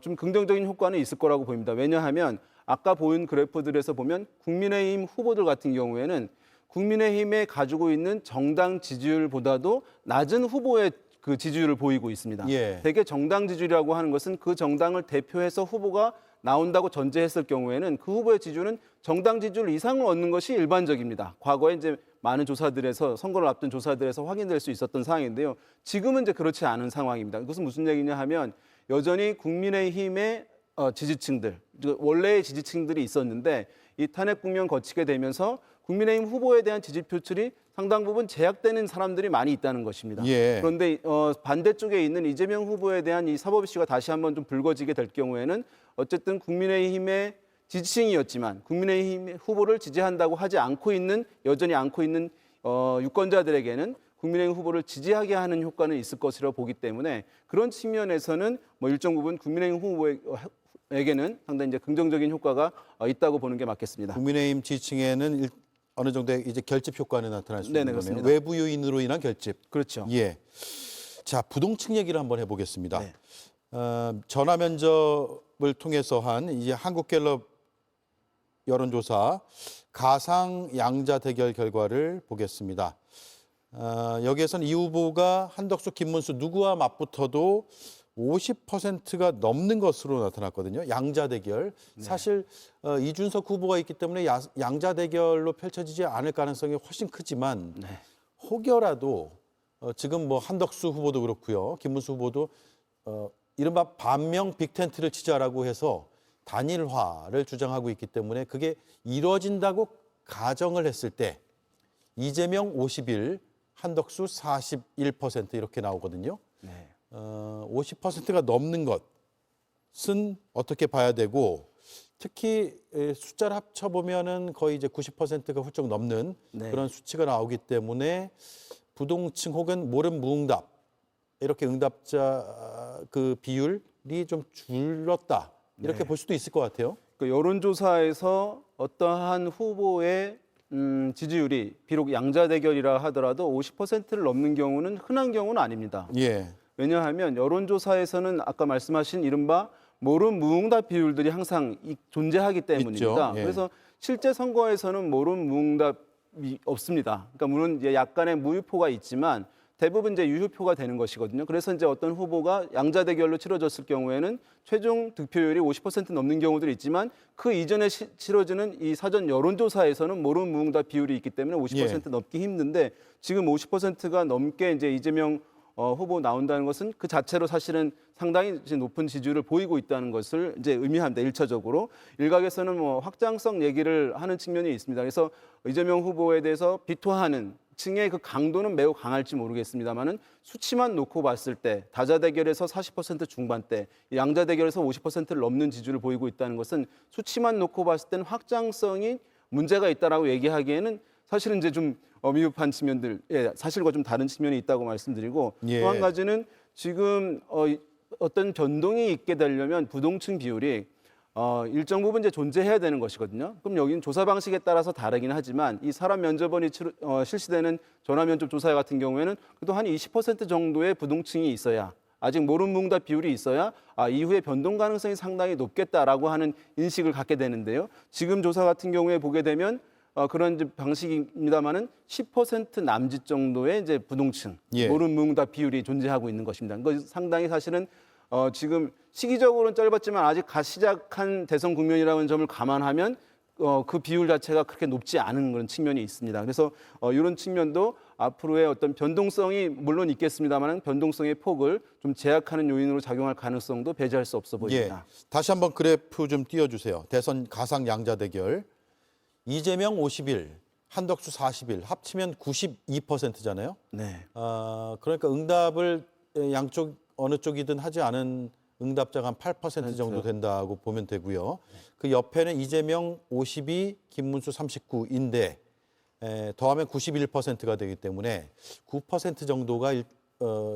좀 긍정적인 효과는 있을 거라고 보입니다. 왜냐하면 아까 보인 그래프들에서 보면 국민의힘 후보들 같은 경우에는 국민의힘에 가지고 있는 정당 지지율보다도 낮은 후보의 그 지지율을 보이고 있습니다. 예. 대개 정당 지지율이라고 하는 것은 그 정당을 대표해서 후보가 나온다고 전제했을 경우에는 그 후보의 지지율은 정당 지지율 이상을 얻는 것이 일반적입니다. 과거에 이제 많은 조사들에서 선거를 앞둔 조사들에서 확인될 수 있었던 상황인데요. 지금은 이제 그렇지 않은 상황입니다. 이것은 무슨 얘기냐 하면 여전히 국민의힘의 지지층들, 원래의 지지층들이 있었는데 이 탄핵 국면 거치게 되면서 국민의힘 후보에 대한 지지 표출이 상당 부분 제약되는 사람들이 많이 있다는 것입니다. 예. 그런데 반대쪽에 있는 이재명 후보에 대한 이 사법 이슈가 다시 한번 좀 불거지게 될 경우에는 어쨌든 국민의힘의 지지층이었지만 국민의힘 후보를 지지한다고 하지 않고 있는 여전히 않고 있는 유권자들에게는 국민의힘 후보를 지지하게 하는 효과는 있을 것이라고 보기 때문에 그런 측면에서는 뭐 일정 부분 국민의힘 후보에게는 상당히 이제 긍정적인 효과가 있다고 보는 게 맞겠습니다. 국민의힘 지지층에는 어느 정도의 이제 결집 효과는 나타날 수 있는 거네요. 그렇습니다. 외부 요인으로 인한 결집. 그렇죠. 예. 자, 부동층 얘기를 한번 해보겠습니다. 네. 전화 면접을 통해서 한 이제 한국갤럽 여론조사 가상 양자 대결 결과를 보겠습니다. 여기에서는 이 후보가 한덕수, 김문수 누구와 맞붙어도 50%가 넘는 것으로 나타났거든요. 양자 대결. 사실 이준석 후보가 있기 때문에 양자 대결로 펼쳐지지 않을 가능성이 훨씬 크지만 혹여라도 지금 뭐 한덕수 후보도 그렇고요. 김문수 후보도 이른바 반명 빅텐트를 치자라고 해서 단일화를 주장하고 있기 때문에 그게 이루어진다고 가정을 했을 때 이재명 51, 한덕수 41% 이렇게 나오거든요. 50%가 넘는 것은 어떻게 봐야 되고 특히 숫자를 합쳐보면은 거의 이제 90%가 훌쩍 넘는 그런 수치가 나오기 때문에 부동층 혹은 모름 무응답 이렇게 응답자 그 비율이 좀 줄었다 이렇게 볼 수도 있을 것 같아요. 그 여론조사에서 어떠한 후보의 지지율이 비록 양자 대결이라 하더라도 50%를 넘는 경우는 흔한 경우는 아닙니다. 예. 왜냐하면 여론조사에서는 아까 말씀하신 이른바 모름 무응답 비율들이 항상 존재하기 때문입니다. 예. 그래서 실제 선거에서는 모름 무응답이 없습니다. 그러니까 물론 이제 약간의 무효표가 있지만 대부분 이제 유효표가 되는 것이거든요. 그래서 이제 어떤 후보가 양자 대결로 치러졌을 경우에는 최종 득표율이 50% 넘는 경우들이 있지만 그 이전에 치러지는 이 사전 여론조사에서는 모름 무응답 비율이 있기 때문에 50% 넘기 힘든데 지금 50%가 넘게 이제 이재명 후보 나온다는 것은 그 자체로 사실은 상당히 이제 높은 지지율을 보이고 있다는 것을 이제 의미합니다. 1차적으로 일각에서는 뭐 확장성 얘기를 하는 측면이 있습니다. 그래서 이재명 후보에 대해서 비토하는 층의 그 강도는 매우 강할지 모르겠습니다만은 수치만 놓고 봤을 때 다자 대결에서 40% 중반대, 양자 대결에서 50%를 넘는 지지율을 보이고 있다는 것은 수치만 놓고 봤을 때는 확장성이 문제가 있다라고 얘기하기에는 사실은 이제 좀 미흡한 측면들, 사실과 좀 다른 측면이 있다고 말씀드리고 또 한 가지는 지금 어떤 변동이 있게 되려면 부동층 비율이 일정 부분 이제 존재해야 되는 것이거든요. 그럼 여기는 조사 방식에 따라서 다르긴 하지만 이 사람 면접원이 실시되는 전화 면접 조사 같은 경우에는 그래도 한 20% 정도의 부동층이 있어야 아직 모름 무응답 비율이 있어야 이후에 변동 가능성이 상당히 높겠다라고 하는 인식을 갖게 되는데요. 지금 조사 같은 경우에 보게 되면 그런 방식입니다만은 10% 남짓 정도의 이제 부동층 모름 무응답 비율이 존재하고 있는 것입니다. 그거 상당히 사실은 지금 시기적으로는 짧았지만 아직 갓 시작한 대선 국면이라는 점을 감안하면 그 비율 자체가 그렇게 높지 않은 그런 측면이 있습니다. 그래서 이런 측면도 앞으로의 어떤 변동성이 물론 있겠습니다만 변동성의 폭을 좀 제약하는 요인으로 작용할 가능성도 배제할 수 없어 보입니다. 다시 한번 그래프 좀 띄워주세요. 대선 가상 양자 대결. 이재명 51, 한덕수 41, 합치면 92%잖아요. 네. 그러니까 응답을 양쪽 어느 쪽이든 하지 않은 응답자가 한 8% 정도 된다고 보면 되고요. 그 옆에는 이재명 52, 김문수 39인데 더하면 91%가 되기 때문에 9% 정도가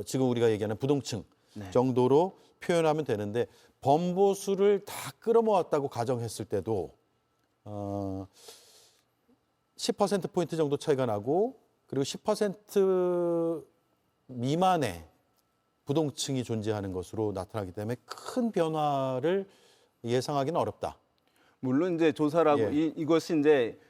지금 우리가 얘기하는 부동층 정도로 표현하면 되는데 범보수를 다 끌어모았다고 가정했을 때도 10%포인트 정도 차이가 나고 그리고 10% 미만의 부동층이 존재하는 것으로 나타나기 때문에 큰 변화를 예상하기는 어렵다. 물론 이제 조사라고 이것이 이제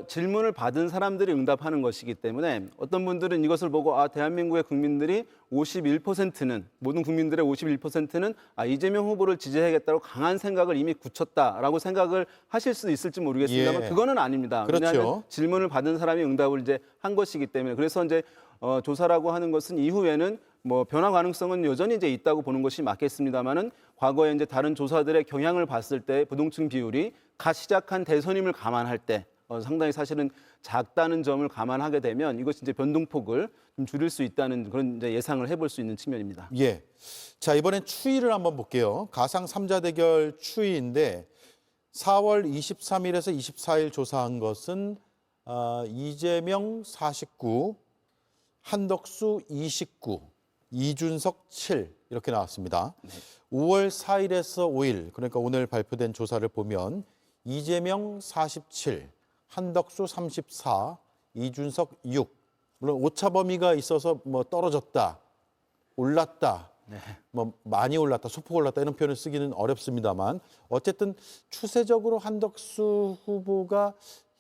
질문을 받은 사람들이 응답하는 것이기 때문에 어떤 분들은 이것을 보고 대한민국의 국민들이 51%는 모든 국민들의 51%는 이재명 후보를 지지해야겠다고 강한 생각을 이미 굳혔다라고 생각을 하실 수도 있을지 모르겠습니다만 예. 그거는 아닙니다. 그렇죠. 왜냐하면 질문을 받은 사람이 응답을 이제 한 것이기 때문에 그래서 이제 조사라고 하는 것은 이후에는 뭐 변화 가능성은 여전히 이제 있다고 보는 것이 맞겠습니다만은 과거에 이제 다른 조사들의 경향을 봤을 때 부동층 비율이 갓 시작한 대선임을 감안할 때 상당히 사실은 작다는 점을 감안하게 되면 이것이 이제 변동폭을 좀 줄일 수 있다는 그런 이제 예상을 해볼 수 있는 측면입니다. 예. 자, 이번엔 추이를 한번 볼게요. 가상 3자 대결 추이인데 4월 23일에서 24일 조사한 것은 이재명 49, 한덕수 29, 이준석 7 이렇게 나왔습니다. 5월 4일에서 5일 그러니까 오늘 발표된 조사를 보면 이재명 47, 한덕수 34, 이준석 6. 물론 오차 범위가 있어서 뭐 떨어졌다, 올랐다, 뭐 많이 올랐다, 소폭 올랐다 이런 표현을 쓰기는 어렵습니다만 어쨌든 추세적으로 한덕수 후보가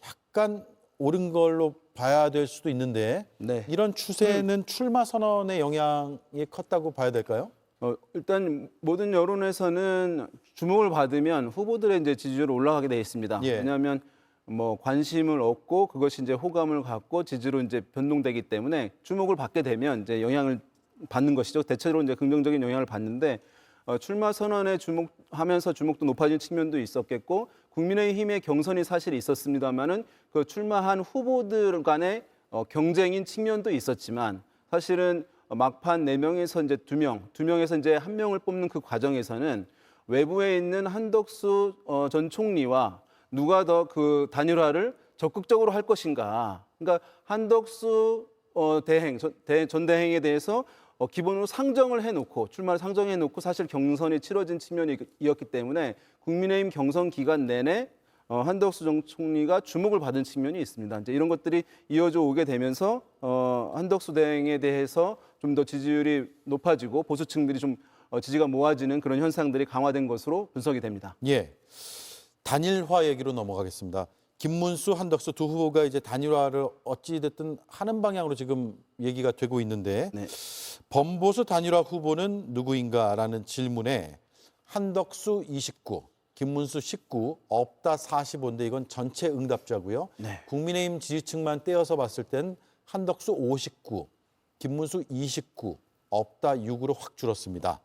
약간 오른 걸로 봐야 될 수도 있는데 이런 추세는 출마 선언의 영향이 컸다고 봐야 될까요? 일단 모든 여론에서는 주목을 받으면 후보들의 이제 지지율이 올라가게 돼 있습니다. 예. 왜냐하면 뭐 관심을 얻고 그것이 이제 호감을 갖고 지지로 이제 변동되기 때문에 주목을 받게 되면 이제 영향을 받는 것이죠. 대체로 이제 긍정적인 영향을 받는데 출마 선언에 주목하면서 주목도 높아진 측면도 있었겠고 국민의힘의 경선이 사실 있었습니다만은 그 출마한 후보들 간의 경쟁인 측면도 있었지만 사실은 막판 4명에서 이제 2명에서 이제 1명을 뽑는 그 과정에서는 외부에 있는 한덕수 전 총리와 누가 더 그 단일화를 적극적으로 할 것인가. 그러니까 한덕수 전 대행에 대해서 기본으로 상정을 해놓고 출마를 상정해놓고 사실 경선이 치러진 측면이었기 때문에 국민의힘 경선 기간 내내 한덕수 전 총리가 주목을 받은 측면이 있습니다. 이제 이런 것들이 이어져 오게 되면서 한덕수 대행에 대해서 좀 더 지지율이 높아지고 보수층들이 좀 지지가 모아지는 그런 현상들이 강화된 것으로 분석이 됩니다. 예. 단일화 얘기로 넘어가겠습니다. 김문수, 한덕수 두 후보가 이제 단일화를 어찌 됐든 하는 방향으로 지금 얘기가 되고 있는데 범보수 단일화 후보는 누구인가라는 질문에 한덕수 29, 김문수 19, 없다 45인데 이건 전체 응답자고요. 국민의힘 지지층만 떼어서 봤을 땐 한덕수 59, 김문수 29, 없다 6으로 확 줄었습니다.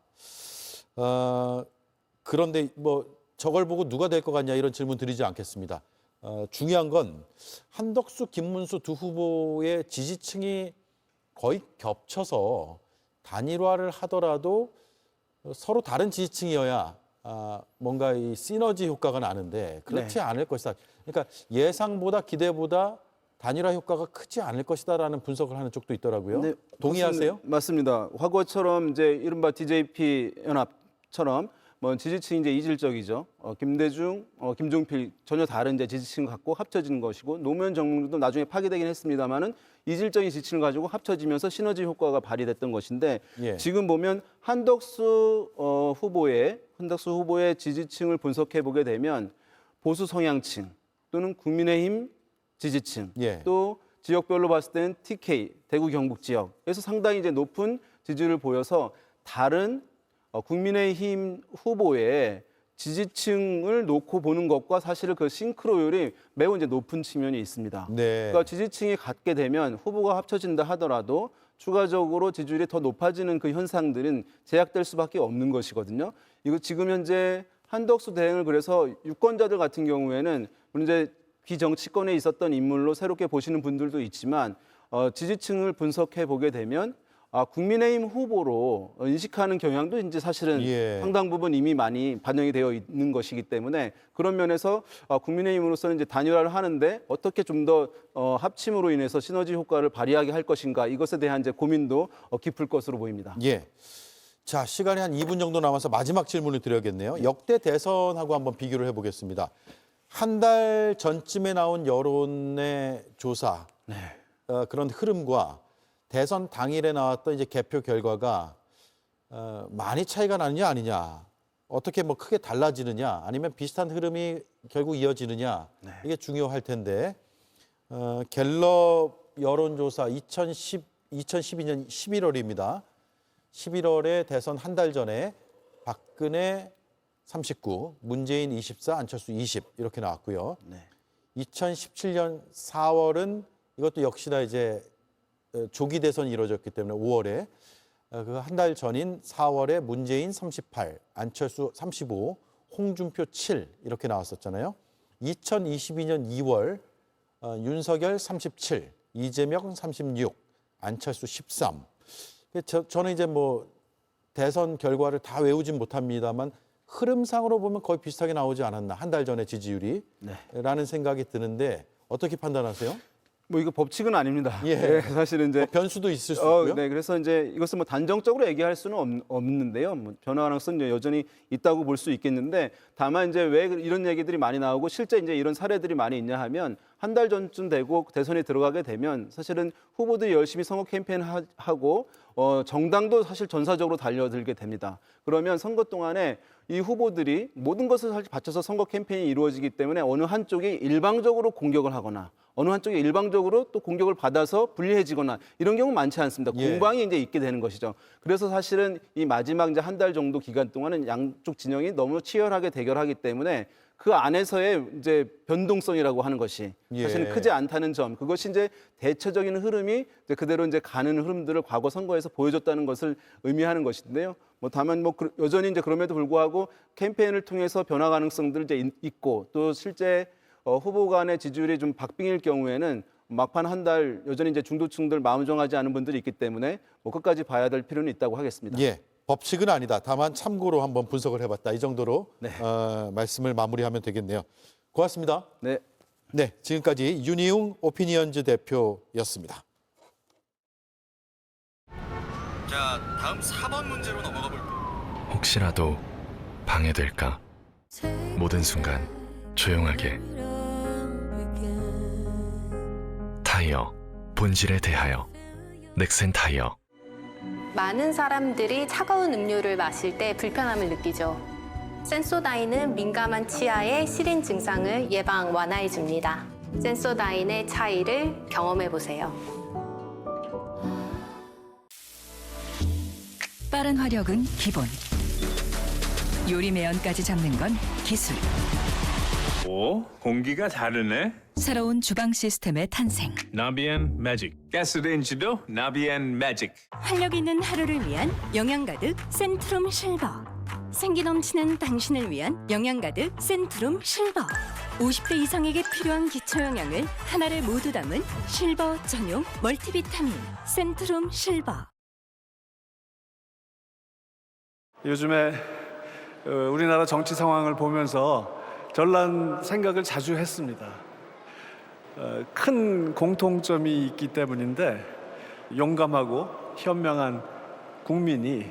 그런데 뭐 저걸 보고 누가 될 것 같냐 이런 질문 드리지 않겠습니다. 중요한 건 한덕수, 김문수 두 후보의 지지층이 거의 겹쳐서 단일화를 하더라도 서로 다른 지지층이어야 뭔가 이 시너지 효과가 나는데 그렇지 않을 것이다. 그러니까 예상보다 기대보다 단일화 효과가 크지 않을 것이다라는 분석을 하는 쪽도 있더라고요. 동의하세요? 맞습니다. 과거처럼 이제 이른바 DJP 연합처럼 뭐 지지층이 이제 이질적이죠. 김대중, 김종필 전혀 다른 이제 지지층을 갖고 합쳐진 것이고 노무현 정부도 나중에 파기되긴 했습니다만은 이질적인 지지층을 가지고 합쳐지면서 시너지 효과가 발휘됐던 것인데 지금 보면 한덕수 후보의 지지층을 분석해 보게 되면 보수 성향층 또는 국민의힘 지지층 또 지역별로 봤을 때는 TK 대구 경북 지역에서 상당히 이제 높은 지지를 보여서 다른 국민의힘 후보의 지지층을 놓고 보는 것과 사실은 그 싱크로율이 매우 이제 높은 측면이 있습니다. 그러니까 지지층이 같게 되면 후보가 합쳐진다 하더라도 추가적으로 지지율이 더 높아지는 그 현상들은 제약될 수밖에 없는 것이거든요. 이거 지금 현재 한덕수 대행을 그래서 유권자들 같은 경우에는 물론 이제 비정치권에 있었던 인물로 새롭게 보시는 분들도 있지만 지지층을 분석해 보게 되면 국민의힘 후보로 인식하는 경향도 이제 사실은 상당 부분 이미 많이 반영이 되어 있는 것이기 때문에 그런 면에서 국민의힘으로서는 이제 단일화를 하는데 어떻게 좀 더 합침으로 인해서 시너지 효과를 발휘하게 할 것인가 이것에 대한 이제 고민도 깊을 것으로 보입니다. 자, 시간이 한 2분 정도 남아서 마지막 질문을 드려야겠네요. 역대 대선하고 한번 비교를 해보겠습니다. 한 달 전쯤에 나온 여론의 조사 그런 흐름과 대선 당일에 나왔던 이제 개표 결과가 많이 차이가 나느냐 아니냐 어떻게 뭐 크게 달라지느냐 아니면 비슷한 흐름이 결국 이어지느냐 이게 중요할 텐데 갤럽 여론조사 2012년 11월입니다. 11월에 대선 한 달 전에 박근혜 39, 문재인 24, 안철수 20 이렇게 나왔고요. 2017년 4월은 이것도 역시나 이제 조기 대선이 이루어졌기 때문에 5월에 그 한 달 전인 4월에 문재인 38, 안철수 35, 홍준표 7 이렇게 나왔었잖아요. 2022년 2월 윤석열 37, 이재명 36, 안철수 13. 저는 이제 뭐 대선 결과를 다 외우진 못합니다만 흐름상으로 보면 거의 비슷하게 나오지 않았나 한 달 전의 지지율이 라는 생각이 드는데 어떻게 판단하세요? 뭐 이거 법칙은 아닙니다. 예. 네, 사실은 이제 변수도 있을 수 있고요. 네, 그래서 이제 이것을 뭐 단정적으로 얘기할 수는 없는데요. 뭐 변화 가능성은 여전히 있다고 볼 수 있겠는데 다만 이제 왜 이런 얘기들이 많이 나오고 실제 이제 이런 사례들이 많이 있냐 하면 한 달 전쯤 되고 대선에 들어가게 되면 사실은 후보들이 열심히 선거 캠페인 하고 정당도 사실 전사적으로 달려들게 됩니다. 그러면 선거 동안에 이 후보들이 모든 것을 사실 바쳐서 선거 캠페인이 이루어지기 때문에 어느 한쪽이 일방적으로 공격을 하거나 어느 한쪽이 일방적으로 또 공격을 받아서 불리해지거나 이런 경우 많지 않습니다. 공방이 이제 있게 되는 것이죠. 그래서 사실은 이 마지막 이제 한 달 정도 기간 동안은 양쪽 진영이 너무 치열하게 대결하기 때문에 그 안에서의 이제 변동성이라고 하는 것이 사실은 크지 않다는 점, 그것이 이제 대체적인 흐름이 이제 그대로 이제 가는 흐름들을 과거 선거에서 보여줬다는 것을 의미하는 것인데요. 뭐 다만 뭐 여전히 이제 그럼에도 불구하고 캠페인을 통해서 변화 가능성들 이제 있고 또 실제 후보 간의 지지율이 좀 박빙일 경우에는 막판 한 달 여전히 이제 중도층들 마음 정하지 않은 분들이 있기 때문에 뭐 끝까지 봐야 될 필요는 있다고 하겠습니다. 예, 법칙은 아니다. 다만 참고로 한번 분석을 해봤다. 이 정도로 말씀을 마무리하면 되겠네요. 고맙습니다. 네. 네, 지금까지 윤희웅 오피니언즈 대표였습니다. 자, 다음 4번 문제로 넘어가 볼게요. 혹시라도 방해될까? 모든 순간 조용하게. 타이어, 본질에 대하여. 넥센 타이어. 많은 사람들이 차가운 음료를 마실 때 불편함을 느끼죠. 센소다인은 민감한 치아의 시린 증상을 예방 완화해 줍니다. 센소다인의 차이를 경험해 보세요. 빠른 화력은 기본. 요리 매연까지 잡는 건 기술. 오, 공기가 다르네. 새로운 주방 시스템의 탄생. 나비엔 매직. 가스레인지도 나비엔 매직. 활력 있는 하루를 위한 영양 가득 센트룸 실버. 생기 넘치는 당신을 위한 영양 가득 센트룸 실버. 50대 이상에게 필요한 기초 영양을 하나를 모두 담은 실버 전용 멀티비타민 센트룸 실버. 요즘에 우리나라 정치 상황을 보면서 전란 생각을 자주 했습니다. 큰 공통점이 있기 때문인데 용감하고 현명한 국민이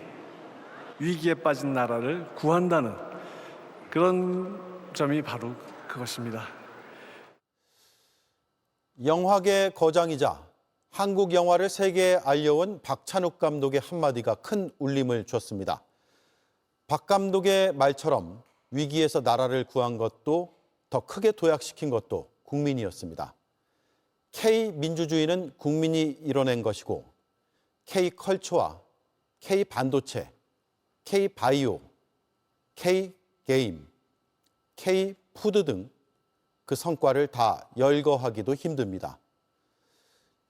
위기에 빠진 나라를 구한다는 그런 점이 바로 그것입니다. 영화계 거장이자 한국 영화를 세계에 알려온 박찬욱 감독의 한마디가 큰 울림을 줬습니다. 박 감독의 말처럼 위기에서 나라를 구한 것도 더 크게 도약시킨 것도 국민이었습니다. K민주주의는 국민이 이뤄낸 것이고 K컬처와 K반도체, K바이오, K게임, K푸드 등 그 성과를 다 열거하기도 힘듭니다.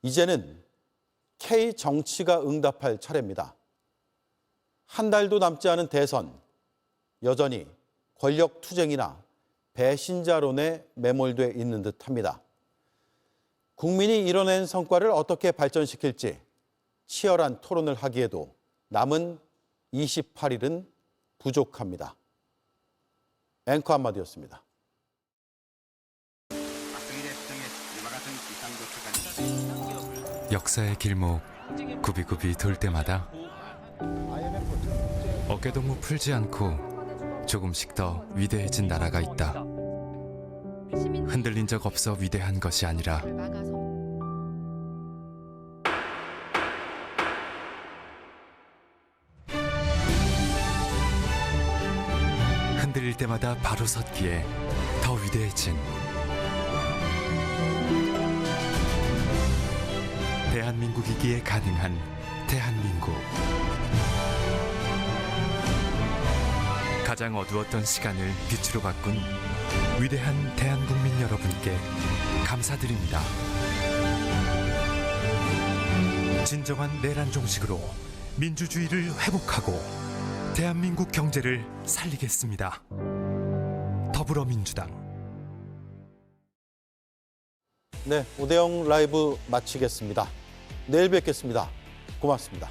이제는 K정치가 응답할 차례입니다. 한 달도 남지 않은 대선, 여전히 권력 투쟁이나 배신자론에 매몰돼 있는 듯합니다. 국민이 이뤄낸 성과를 어떻게 발전시킬지 치열한 토론을 하기에도 남은 28일은 부족합니다. 앵커 한마디였습니다. 역사의 길목 굽이굽이 돌 때마다 어깨동무 풀지 않고 조금씩 더 위대해진 나라가 있다. 흔들린 적 없어 위대한 것이 아니라 흔들릴 때마다 바로 섰기에 더 위대해진 대한민국이기에 가능한 대한민국. 가장 어두웠던 시간을 빛으로 바꾼 위대한 대한국민 여러분께 감사드립니다. 진정한 내란 종식으로 민주주의를 회복하고 대한민국 경제를 살리겠습니다. 더불어민주당. 네, 오대영 라이브 마치겠습니다. 내일 뵙겠습니다. 고맙습니다.